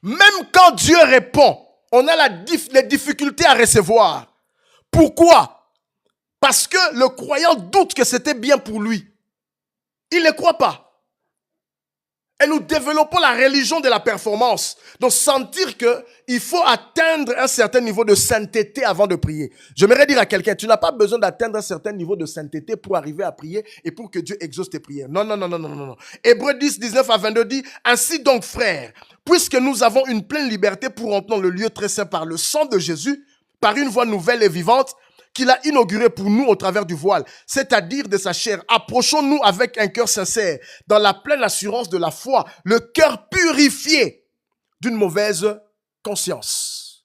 Même quand Dieu répond, on a les difficultés à recevoir. Pourquoi? Parce que le croyant doute que c'était bien pour lui. Il ne croit pas. Et nous développons la religion de la performance. Donc sentir qu'il faut atteindre un certain niveau de sainteté avant de prier. J'aimerais dire à quelqu'un, tu n'as pas besoin d'atteindre un certain niveau de sainteté pour arriver à prier et pour que Dieu exauce tes prières. Non, non, non, non, non, non, non. Hébreux 10, 19 à 22 dit, ainsi donc frères, puisque nous avons une pleine liberté pour entrer dans le lieu très saint par le sang de Jésus, par une voie nouvelle et vivante, qu'il a inauguré pour nous au travers du voile, c'est-à-dire de sa chair. Approchons-nous avec un cœur sincère, dans la pleine assurance de la foi, le cœur purifié d'une mauvaise conscience.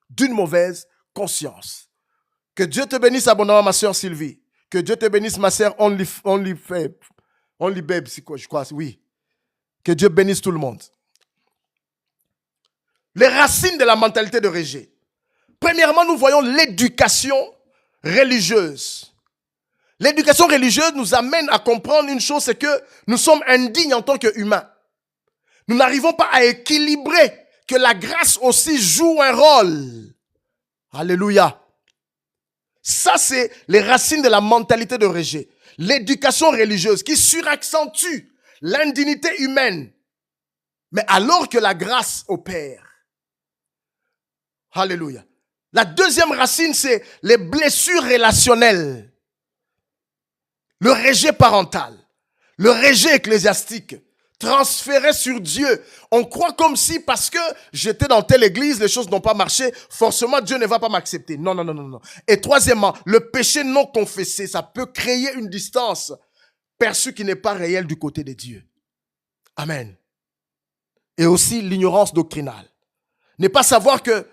D'une mauvaise conscience. Que Dieu te bénisse abondamment, ma sœur Sylvie. Que Dieu te bénisse, ma sœur Only Babe, c'est quoi, je crois, oui. Que Dieu bénisse tout le monde. Les racines de la mentalité de rejet. Premièrement, nous voyons l'éducation religieuse. L'éducation religieuse nous amène à comprendre une chose, c'est que nous sommes indignes en tant qu'humains. Nous n'arrivons pas à équilibrer que la grâce aussi joue un rôle. Alléluia. Ça, c'est les racines de la mentalité de rejet. L'éducation religieuse qui suraccentue l'indignité humaine, mais alors que la grâce opère. Alléluia. La deuxième racine, c'est les blessures relationnelles. Le rejet parental, le rejet ecclésiastique, transféré sur Dieu. On croit comme si parce que j'étais dans telle église, les choses n'ont pas marché, forcément Dieu ne va pas m'accepter. Non, non, non, non, non. Et troisièmement, le péché non confessé, ça peut créer une distance perçue qui n'est pas réelle du côté de Dieu. Amen. Et aussi l'ignorance doctrinale. Ne pas savoir que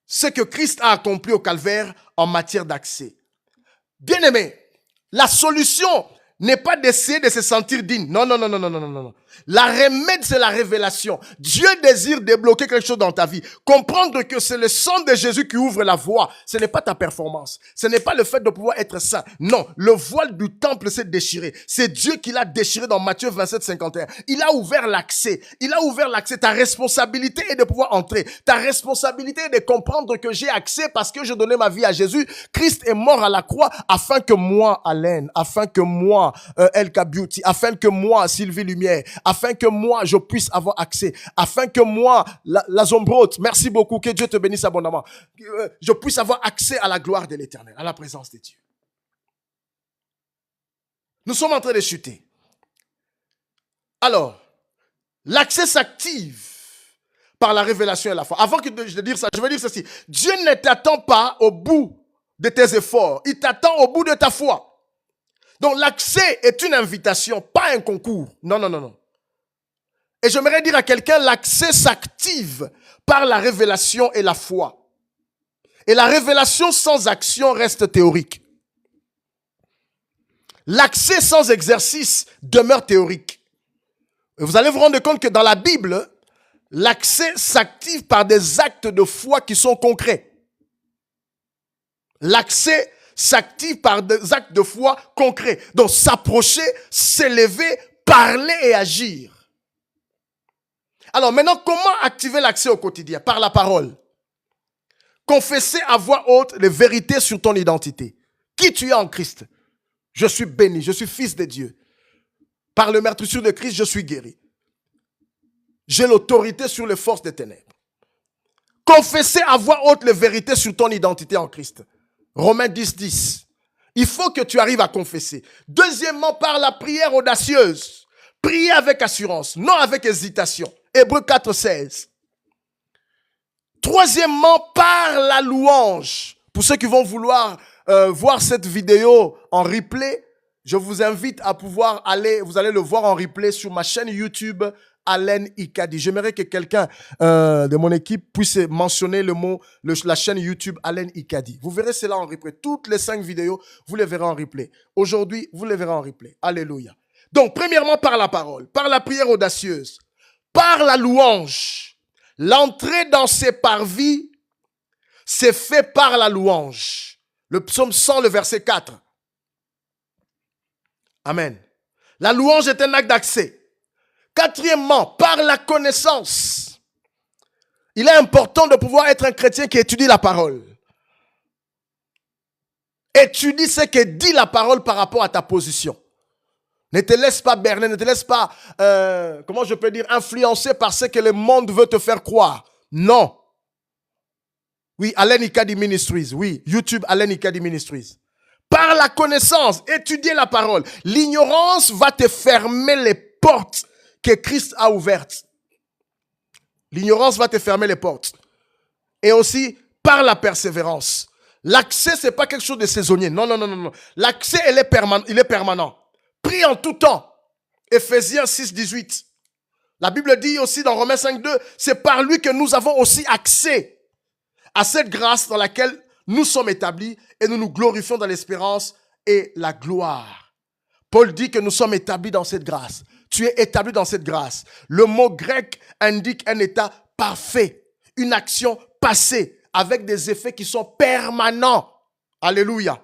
ce que Christ a accompli au calvaire en matière d'accès. Bien-aimé, la solution n'est pas d'essayer de se sentir digne. Non, non, non, non, non, non, non, non. La remède, c'est la révélation. Dieu désire débloquer quelque chose dans ta vie. Comprendre que c'est le sang de Jésus qui ouvre la voie. Ce n'est pas ta performance. Ce n'est pas le fait de pouvoir être saint. Non, le voile du temple s'est déchiré. C'est Dieu qui l'a déchiré dans Matthieu 27, 51. Il a ouvert l'accès. Il a ouvert l'accès. Ta responsabilité est de pouvoir entrer. Ta responsabilité est de comprendre que j'ai accès parce que je donnais ma vie à Jésus. Christ est mort à la croix afin que moi, Alain, afin que moi, LK Beauty, afin que moi, Sylvie Lumière, afin que moi, je puisse avoir accès, afin que moi, la Zombrote, merci beaucoup, que Dieu te bénisse abondamment, je puisse avoir accès à la gloire de l'Éternel, à la présence de Dieu. Nous sommes en train de chuter. Alors, l'accès s'active par la révélation et la foi. Avant que je dise ça, je veux dire ceci. Dieu ne t'attend pas au bout de tes efforts. Il t'attend au bout de ta foi. Donc, l'accès est une invitation, pas un concours. Non, non, non, non. Et j'aimerais dire à quelqu'un, l'accès s'active par la révélation et la foi. Et la révélation sans action reste théorique. L'accès sans exercice demeure théorique. Et vous allez vous rendre compte que dans la Bible, l'accès s'active par des actes de foi qui sont concrets. L'accès s'active par des actes de foi concrets. Donc s'approcher, s'élever, parler et agir. Alors maintenant, comment activer l'accès au quotidien? Par la parole. Confesser à voix haute les vérités sur ton identité. Qui tu es en Christ? Je suis béni, je suis fils de Dieu. Par le meurtrissure de Christ, je suis guéri. J'ai l'autorité sur les forces des ténèbres. Confesser à voix haute les vérités sur ton identité en Christ. Romains 10, 10. Il faut que tu arrives à confesser. Deuxièmement, par la prière audacieuse. Prier avec assurance, non avec hésitation. Hébreux 4, 16. Troisièmement, par la louange. Pour ceux qui vont vouloir voir cette vidéo en replay, je vous invite à pouvoir aller, vous allez le voir en replay sur ma chaîne YouTube, Alain Icadi. J'aimerais que quelqu'un de mon équipe puisse mentionner le mot, la chaîne YouTube Alain Icadi. Vous verrez cela en replay. Toutes les 5 vidéos, vous les verrez en replay. Aujourd'hui, vous les verrez en replay. Alléluia. Donc, premièrement, par la parole, par la prière audacieuse, par la louange. L'entrée dans ses parvis, c'est fait par la louange. Le psaume 100, le verset 4. Amen. La louange est un acte d'accès. Quatrièmement, par la connaissance. Il est important de pouvoir être un chrétien qui étudie la parole. Étudie ce que dit la parole par rapport à ta position. Ne te laisse pas berner, ne te laisse pas, comment je peux dire, influencer par ce que le monde veut te faire croire. Non. Oui, Alain Icadi Ministries. Oui, YouTube Alain Icadi Ministries. Par la connaissance, étudier la parole. L'ignorance va te fermer les portes que Christ a ouvertes. L'ignorance va te fermer les portes. Et aussi, par la persévérance. L'accès, c'est pas quelque chose de saisonnier. Non, non, non, non, non. L'accès, il est permanent. Prie en tout temps. Éphésiens 6, 18. La Bible dit aussi dans Romains 5, 2, c'est par lui que nous avons aussi accès à cette grâce dans laquelle nous sommes établis et nous nous glorifions dans l'espérance et la gloire. Paul dit que nous sommes établis dans cette grâce. Tu es établi dans cette grâce. Le mot grec indique un état parfait, une action passée avec des effets qui sont permanents. Alléluia.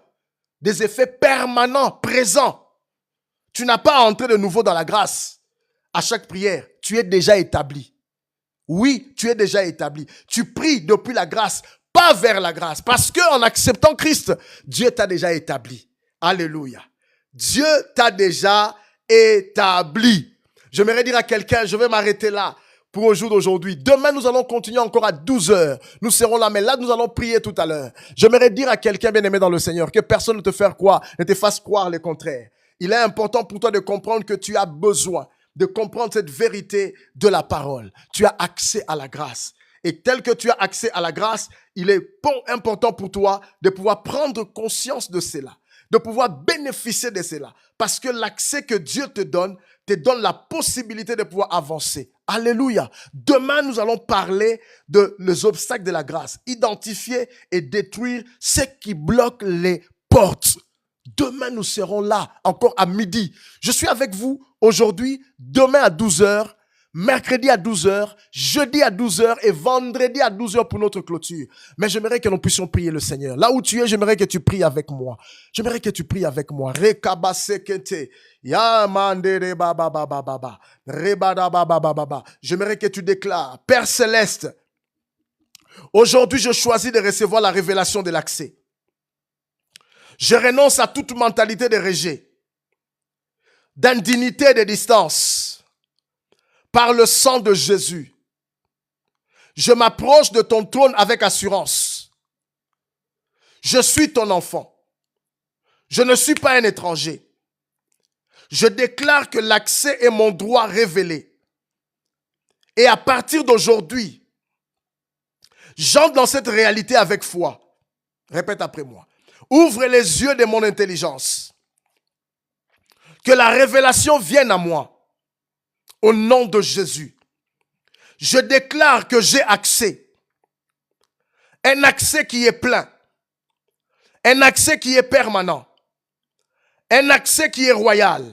Des effets permanents, présents. Tu n'as pas à entrer de nouveau dans la grâce. À chaque prière, tu es déjà établi. Oui, tu es déjà établi. Tu pries depuis la grâce, pas vers la grâce. Parce que en acceptant Christ, Dieu t'a déjà établi. Alléluia. Dieu t'a déjà établi. J'aimerais dire à quelqu'un, je vais m'arrêter là pour au jour d'aujourd'hui. Demain, nous allons continuer encore à 12 heures. Nous serons là, mais là, nous allons prier tout à l'heure. J'aimerais dire à quelqu'un bien-aimé dans le Seigneur que personne ne te fasse croire le contraire. Il est important pour toi de comprendre que tu as besoin de comprendre cette vérité de la parole. Tu as accès à la grâce. Et tel que tu as accès à la grâce, il est important pour toi de pouvoir prendre conscience de cela, de pouvoir bénéficier de cela. Parce que l'accès que Dieu te donne la possibilité de pouvoir avancer. Alléluia. Demain, nous allons parler de les obstacles de la grâce. Identifier et détruire ce qui bloque les portes Demain, nous serons là, encore à midi. Je suis avec vous aujourd'hui, demain à 12h, mercredi à 12h, jeudi à 12h et vendredi à 12h pour notre clôture. Mais j'aimerais que nous puissions prier le Seigneur. Là où tu es, j'aimerais que tu pries avec moi. J'aimerais que tu pries avec moi. J'aimerais que tu déclares, Père Céleste, aujourd'hui je choisis de recevoir la révélation de l'accès. Je renonce à toute mentalité de rejet, d'indignité et de distance. Par le sang de Jésus, je m'approche de ton trône avec assurance. Je suis ton enfant. Je ne suis pas un étranger. Je déclare que l'accès est mon droit révélé. Et à partir d'aujourd'hui, j'entre dans cette réalité avec foi. Répète après moi. Ouvre les yeux de mon intelligence. Que la révélation vienne à moi. Au nom de Jésus. Je déclare que j'ai accès. Un accès qui est plein. Un accès qui est permanent. Un accès qui est royal.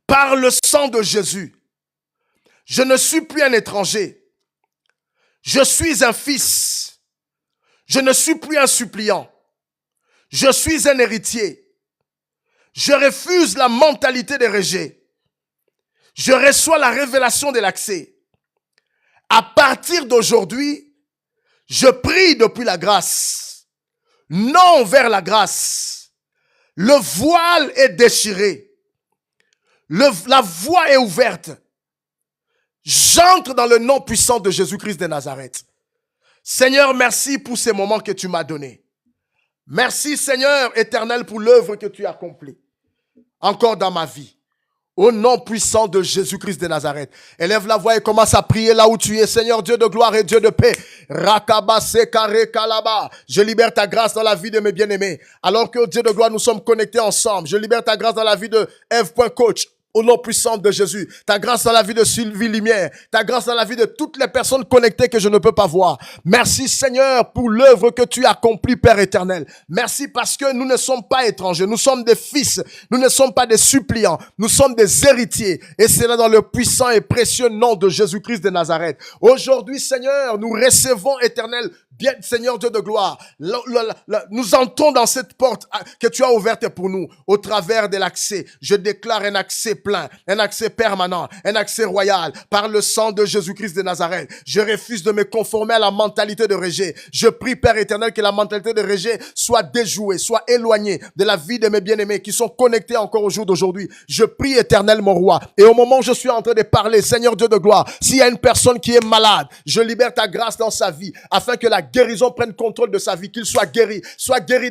Par le sang de Jésus. Je ne suis plus un étranger. Je suis un fils. Je ne suis plus un suppliant. Je suis un héritier. Je refuse la mentalité de rejet. Je reçois la révélation de l'accès. À partir d'aujourd'hui, je prie depuis la grâce. Non vers la grâce. Le voile est déchiré. La voie est ouverte. J'entre dans le nom puissant de Jésus-Christ de Nazareth. Seigneur, merci pour ces moments que tu m'as donnés. Merci Seigneur éternel pour l'œuvre que tu as accomplie. Encore dans ma vie. Au nom puissant de Jésus-Christ de Nazareth. Élève la voix et commence à prier là où tu es. Seigneur Dieu de gloire et Dieu de paix. Je libère ta grâce dans la vie de mes bien-aimés. Alors que Dieu de gloire, nous sommes connectés ensemble. Je libère ta grâce dans la vie de Eve.coach. Au nom puissant de Jésus. Ta grâce dans la vie de Sylvie Lumière. Ta grâce dans la vie de toutes les personnes connectées que je ne peux pas voir. Merci Seigneur pour l'œuvre que tu as accomplie, Père éternel. Merci parce que nous ne sommes pas étrangers. Nous sommes des fils. Nous ne sommes pas des suppliants. Nous sommes des héritiers. Et c'est là dans le puissant et précieux nom de Jésus-Christ de Nazareth. Aujourd'hui, Seigneur, nous recevons, éternel, bien, Seigneur Dieu de gloire, nous entrons dans cette porte que tu as ouverte pour nous, au travers de l'accès. Je déclare un accès plein, un accès permanent, un accès royal, par le sang de Jésus-Christ de Nazareth. Je refuse de me conformer à la mentalité de rejet. Je prie, Père éternel, que la mentalité de rejet soit déjouée, soit éloignée de la vie de mes bien-aimés qui sont connectés encore au jour d'aujourd'hui. Je prie, éternel, mon roi. Et au moment où je suis en train de parler, Seigneur Dieu de gloire, s'il y a une personne qui est malade, je libère ta grâce dans sa vie, afin que la guérison prenne contrôle de sa vie, qu'il soit guéri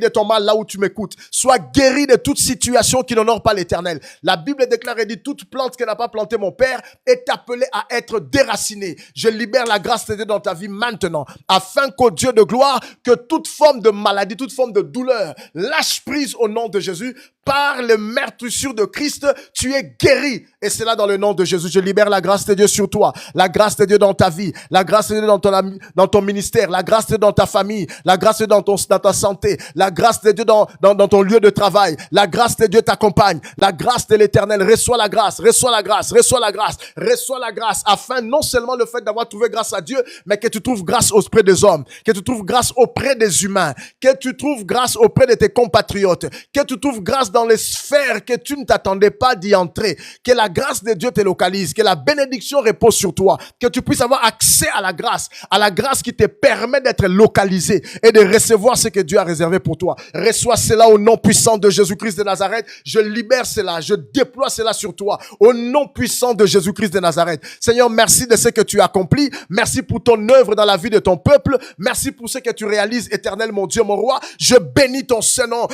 de ton mal là où tu m'écoutes, soit guéri de toute situation qui n'honore pas l'Éternel. La Bible déclare et dit, toute plante que n'a pas planté mon Père est appelée à être déracinée. Je libère la grâce de Dieu dans ta vie maintenant, afin qu'au Dieu de gloire, que toute forme de maladie, toute forme de douleur, lâche prise au nom de Jésus. Par le meurtrissure de Christ, tu es guéri. Et c'est là dans le nom de Jésus. Je libère la grâce de Dieu sur toi, la grâce de Dieu dans ta vie, la grâce de Dieu dans ton ministère, la grâce de Dieu dans ta famille, la grâce de Dieu dans ta santé, la grâce de Dieu dans ton lieu de travail, la grâce de Dieu t'accompagne, la grâce de l'Éternel. Reçois la grâce, reçois la grâce, reçois la grâce, reçois la grâce, afin non seulement le fait d'avoir trouvé grâce à Dieu, mais que tu trouves grâce auprès des hommes, que tu trouves grâce auprès des humains, que tu trouves grâce auprès de tes compatriotes, que tu trouves grâce dans les sphères que tu ne t'attendais pas d'y entrer, que la grâce de Dieu te localise, que la bénédiction repose sur toi, que tu puisses avoir accès à la grâce qui te permet d'être localisé et de recevoir ce que Dieu a réservé pour toi. Reçois cela au nom puissant de Jésus-Christ de Nazareth. Je libère cela, je déploie cela sur toi au nom puissant de Jésus-Christ de Nazareth. Seigneur, merci de ce que tu accomplis. Merci pour ton œuvre dans la vie de ton peuple. Merci pour ce que tu réalises, éternel mon Dieu, mon roi. Je bénis ton Saint-Nom.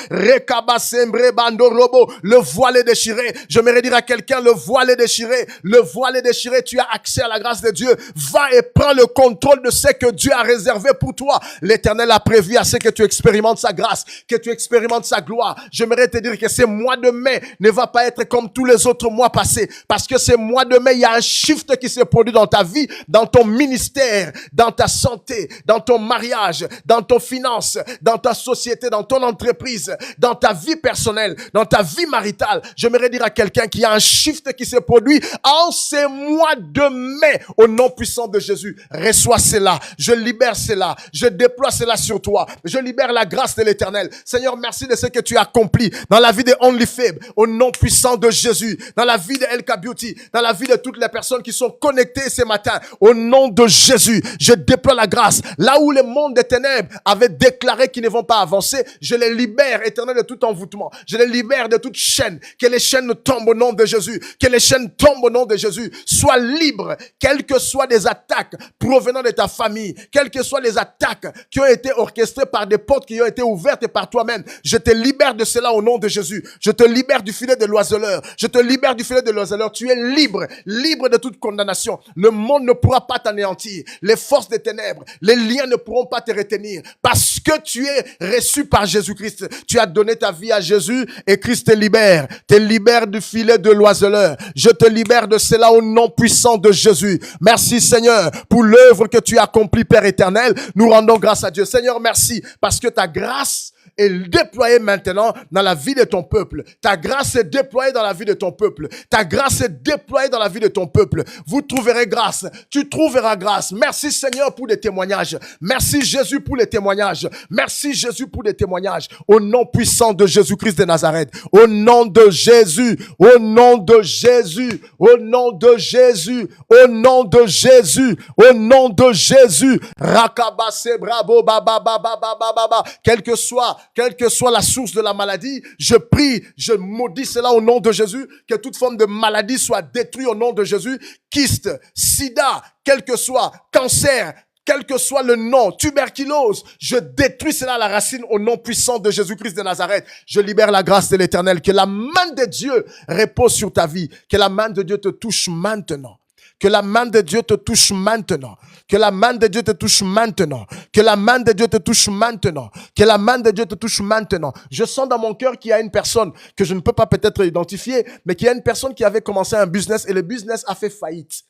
Le voile est déchiré. J'aimerais dire à quelqu'un, le voile est déchiré. Le voile est déchiré. Tu as accès à la grâce de Dieu. Va et prends le contrôle de ce que Dieu a réservé pour toi. L'Éternel a prévu à ce que tu expérimentes sa grâce, que tu expérimentes sa gloire. J'aimerais te dire que ce mois de mai ne va pas être comme tous les autres mois passés. Parce que ce mois de mai, il y a un shift qui s'est produit dans ta vie, dans ton ministère, dans ta santé, dans ton mariage, dans ton finance, dans ta société, dans ton entreprise, dans ta vie personnelle, dans ta vie maritale. J'aimerais dire à quelqu'un qu'il y a un shift qui s'est produit en ces mois de mai. Au nom puissant de Jésus, reçois cela. Je libère cela. Je déploie cela sur toi. Je libère la grâce de l'Éternel. Seigneur, merci de ce que tu as accompli dans la vie de OnlyFab. Au nom puissant de Jésus, dans la vie de LK Beauty, dans la vie de toutes les personnes qui sont connectées ce matin. Au nom de Jésus, je déploie la grâce. Là où le monde des ténèbres avait déclaré qu'ils ne vont pas avancer, je les libère, Éternel, de tout envoûtement. Je les libère de toute chaîne. Que les chaînes tombent au nom de Jésus. Que les chaînes tombent au nom de Jésus. Sois libre, quelles que soient des attaques provenant de ta famille, quelles que soient les attaques qui ont été orchestrées par des portes qui ont été ouvertes par toi-même. Je te libère de cela au nom de Jésus. Je te libère du filet de l'oiseleur. Je te libère du filet de l'oiseleur. Tu es libre, libre de toute condamnation. Le monde ne pourra pas t'anéantir. Les forces des ténèbres, les liens ne pourront pas te retenir parce que tu es reçu par Jésus-Christ. Tu as donné ta vie à Jésus et Christ te libère du filet de l'oiseleur. Je te libère de cela au nom puissant de Jésus. Merci Seigneur pour l'œuvre que tu as accomplie, Père éternel. Nous rendons grâce à Dieu. Seigneur, merci parce que ta grâce est déployée maintenant dans la vie de ton peuple. Ta grâce est déployée dans la vie de ton peuple. Ta grâce est déployée dans la vie de ton peuple. Vous trouverez grâce. Tu trouveras grâce. Merci Seigneur pour les témoignages. Merci Jésus pour les témoignages. Merci Jésus pour les témoignages. Au nom puissant de Jésus-Christ de Nazareth. Au nom de Jésus. Au nom de Jésus. Au nom de Jésus. Au nom de Jésus. Au nom de Jésus. Rakabase bravo baba baba baba baba. Quelle que soit la source de la maladie, je prie, je maudis cela au nom de Jésus, que toute forme de maladie soit détruite au nom de Jésus. Kyste, sida, quel que soit, cancer, quel que soit le nom, tuberculose, je détruis cela à la racine au nom puissant de Jésus-Christ de Nazareth. Je libère la grâce de l'Éternel, que la main de Dieu repose sur ta vie, que la main de Dieu te touche maintenant. Que la main de Dieu te touche maintenant. Que la main de Dieu te touche maintenant. Que la main de Dieu te touche maintenant. Que la main de Dieu te touche maintenant. Je sens dans mon cœur qu'il y a une personne que je ne peux pas peut-être identifier, mais qu'il y a une personne qui avait commencé un business et le business a fait faillite.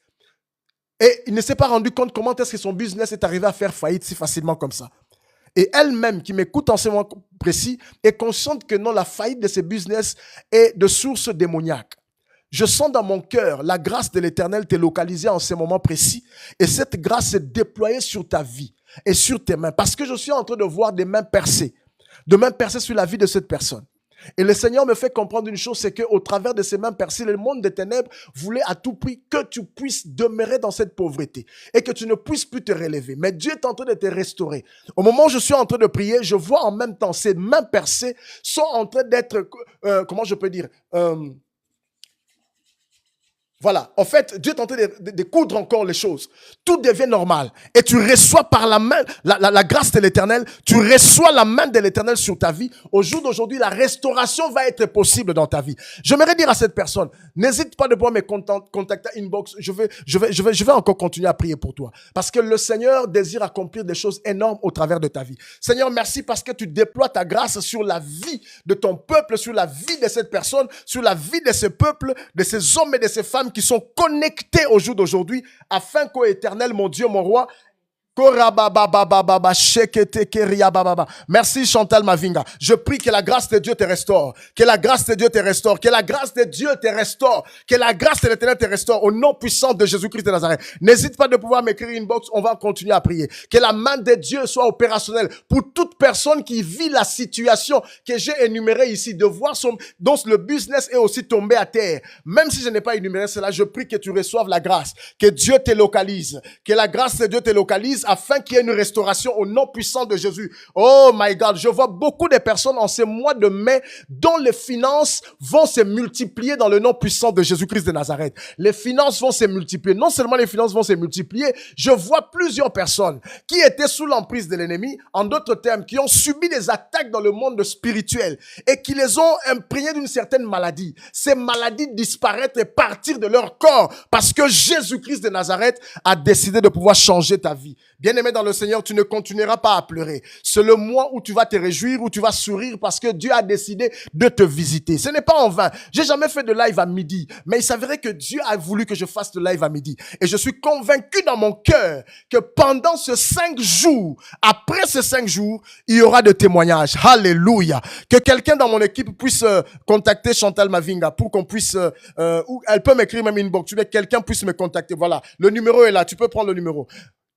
Et il ne s'est pas rendu compte comment est-ce que son business est arrivé à faire faillite si facilement comme ça. Et elle-même, qui m'écoute en ce moment précis, est consciente que non, la faillite de ce business est de source démoniaque. Je sens dans mon cœur la grâce de l'Éternel t'est localisée en ces moments précis et cette grâce est déployée sur ta vie et sur tes mains parce que je suis en train de voir des mains percées sur la vie de cette personne. Et le Seigneur me fait comprendre une chose, c'est qu'au travers de ces mains percées, le monde des ténèbres voulait à tout prix que tu puisses demeurer dans cette pauvreté et que tu ne puisses plus te relever. Mais Dieu est en train de te restaurer. Au moment où je suis en train de prier, je vois en même temps ces mains percées sont en train d'être, comment je peux dire, voilà, en fait, Dieu est en train de coudre encore les choses. Tout devient normal. Et tu reçois par la main, la grâce de l'Éternel, tu reçois la main de l'Éternel sur ta vie. Au jour d'aujourd'hui, la restauration va être possible dans ta vie. J'aimerais dire à cette personne, n'hésite pas de pouvoir me contacter inbox. Je vais encore continuer à prier pour toi. Parce que le Seigneur désire accomplir des choses énormes au travers de ta vie. Seigneur, merci parce que tu déploies ta grâce sur la vie de ton peuple, sur la vie de cette personne, sur la vie de ce peuple, de ces hommes et de ces femmes qui sont connectés au jour d'aujourd'hui, afin qu'au Éternel, mon Dieu, mon roi, merci Chantal Mavinga. Je prie que la grâce de Dieu te restaure. Que la grâce de Dieu te restaure. Que la grâce de Dieu te restaure. Que la grâce de l'Éternel te restaure. Au nom puissant de Jésus-Christ de Nazareth. N'hésite pas de pouvoir m'écrire inbox. On va continuer à prier. Que la main de Dieu soit opérationnelle pour toute personne qui vit la situation que j'ai énumérée ici. De voir dont le business est aussi tombé à terre. Même si je n'ai pas énuméré cela, je prie que tu reçoives la grâce. Que Dieu te localise. Que la grâce de Dieu te localise. l'église afin qu'il y ait une restauration au nom puissant de Jésus. Oh my God, je vois beaucoup de personnes en ces mois de mai dont les finances vont se multiplier dans le nom puissant de Jésus-Christ de Nazareth. Les finances vont se multiplier. Non seulement les finances vont se multiplier, je vois plusieurs personnes qui étaient sous l'emprise de l'ennemi, en d'autres termes, qui ont subi des attaques dans le monde spirituel et qui les ont imprégnés d'une certaine maladie. Ces maladies disparaître et partir de leur corps parce que Jésus-Christ de Nazareth a décidé de pouvoir changer ta vie. Bien-aimé dans le Seigneur, tu ne continueras pas à pleurer. C'est le mois où tu vas te réjouir, où tu vas sourire parce que Dieu a décidé de te visiter. Ce n'est pas en vain. J'ai jamais fait de live à midi, mais il s'avérait que Dieu a voulu que je fasse le live à midi. Et je suis convaincu dans mon cœur que pendant ces 5 jours, après ces 5 jours, il y aura de témoignages. Alléluia. Que quelqu'un dans mon équipe puisse contacter Chantal Mavinga pour qu'on puisse, ou elle peut m'écrire même inbox, mais quelqu'un puisse me contacter. Voilà. Le numéro est là. Tu peux prendre le numéro.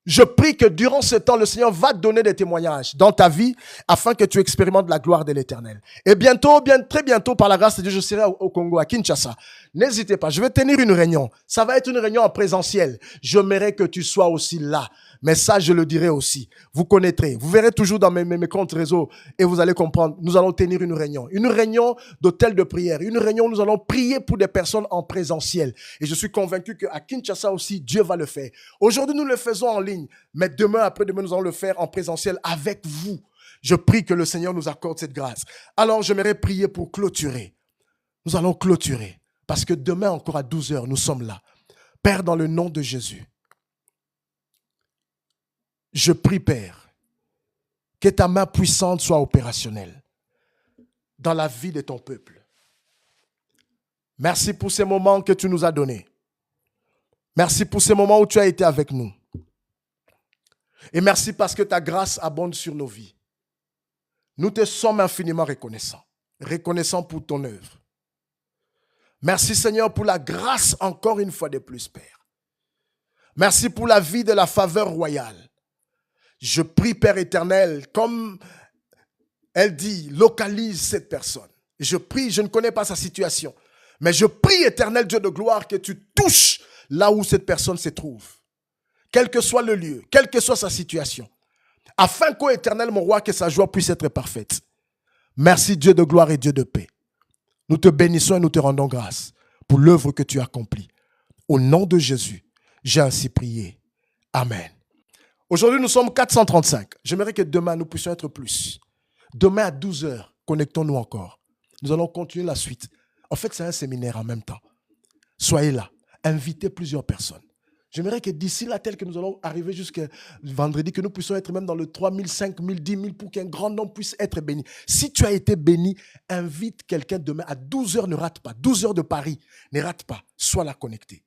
Je prie que durant ce temps, le Seigneur va te donner des témoignages dans ta vie afin que tu expérimentes la gloire de l'Éternel. Et bientôt, très bientôt, par la grâce de Dieu, je serai au Congo, à Kinshasa. N'hésitez pas, je vais tenir une réunion. Ça va être une réunion en présentiel. J'aimerais que tu sois aussi là. Mais ça, je le dirai aussi. Vous connaîtrez. Vous verrez toujours dans mes comptes réseau et vous allez comprendre. Nous allons tenir une réunion d'hôtel de prière, une réunion où nous allons prier pour des personnes en présentiel. Et je suis convaincu qu'à Kinshasa aussi, Dieu va le faire. Aujourd'hui, nous le faisons en ligne, mais demain, après-demain, nous allons le faire en présentiel avec vous. Je prie que le Seigneur nous accorde cette grâce. Alors, j'aimerais prier pour clôturer. Nous allons clôturer parce que demain, encore à 12h, nous sommes là. Père, dans le nom de Jésus, je prie, Père, que ta main puissante soit opérationnelle dans la vie de ton peuple. Merci pour ces moments que tu nous as donnés. Merci pour ces moments où tu as été avec nous. Et merci parce que ta grâce abonde sur nos vies. Nous te sommes infiniment reconnaissants. Reconnaissants pour ton œuvre. Merci, Seigneur, pour la grâce encore une fois de plus, Père. Merci pour la vie de la faveur royale. Je prie, Père éternel, comme elle dit, localise cette personne. Je prie, je ne connais pas sa situation, mais je prie, éternel Dieu de gloire, que tu touches là où cette personne se trouve. Quel que soit le lieu, quelle que soit sa situation, afin qu'au éternel, mon roi, que sa joie puisse être parfaite. Merci Dieu de gloire et Dieu de paix. Nous te bénissons et nous te rendons grâce pour l'œuvre que tu as accomplie. Au nom de Jésus, j'ai ainsi prié. Amen. Aujourd'hui, nous sommes 435. J'aimerais que demain, nous puissions être plus. Demain à 12h, connectons-nous encore. Nous allons continuer la suite. En fait, c'est un séminaire en même temps. Soyez là. Invitez plusieurs personnes. J'aimerais que d'ici là, tel que nous allons arriver jusqu'à vendredi, que nous puissions être même dans le 3000, 5000, 10 000 pour qu'un grand nombre puisse être béni. Si tu as été béni, invite quelqu'un demain à 12h, ne rate pas. 12h de Paris, ne rate pas. Sois là connecté.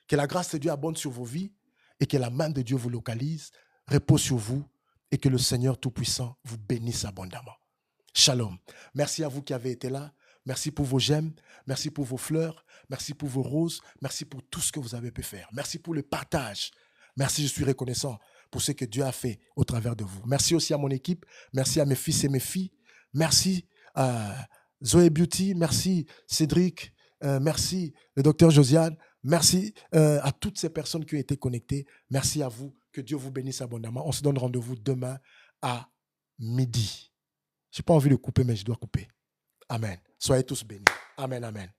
Que la grâce de Dieu abonde sur vos vies et que la main de Dieu vous localise, repose sur vous et que le Seigneur Tout-Puissant vous bénisse abondamment. Shalom. Merci à vous qui avez été là. Merci pour vos j'aime. Merci pour vos fleurs. Merci pour vos roses. Merci pour tout ce que vous avez pu faire. Merci pour le partage. Merci, je suis reconnaissant pour ce que Dieu a fait au travers de vous. Merci aussi à mon équipe. Merci à mes fils et mes filles. Merci à Zoé Beauty. Merci Cédric. Merci le docteur Josiane. Merci à toutes ces personnes qui ont été connectées. Merci à vous. Que Dieu vous bénisse abondamment. On se donne rendez-vous demain à midi. Je n'ai pas envie de couper, mais je dois couper. Amen. Soyez tous bénis. Amen, amen.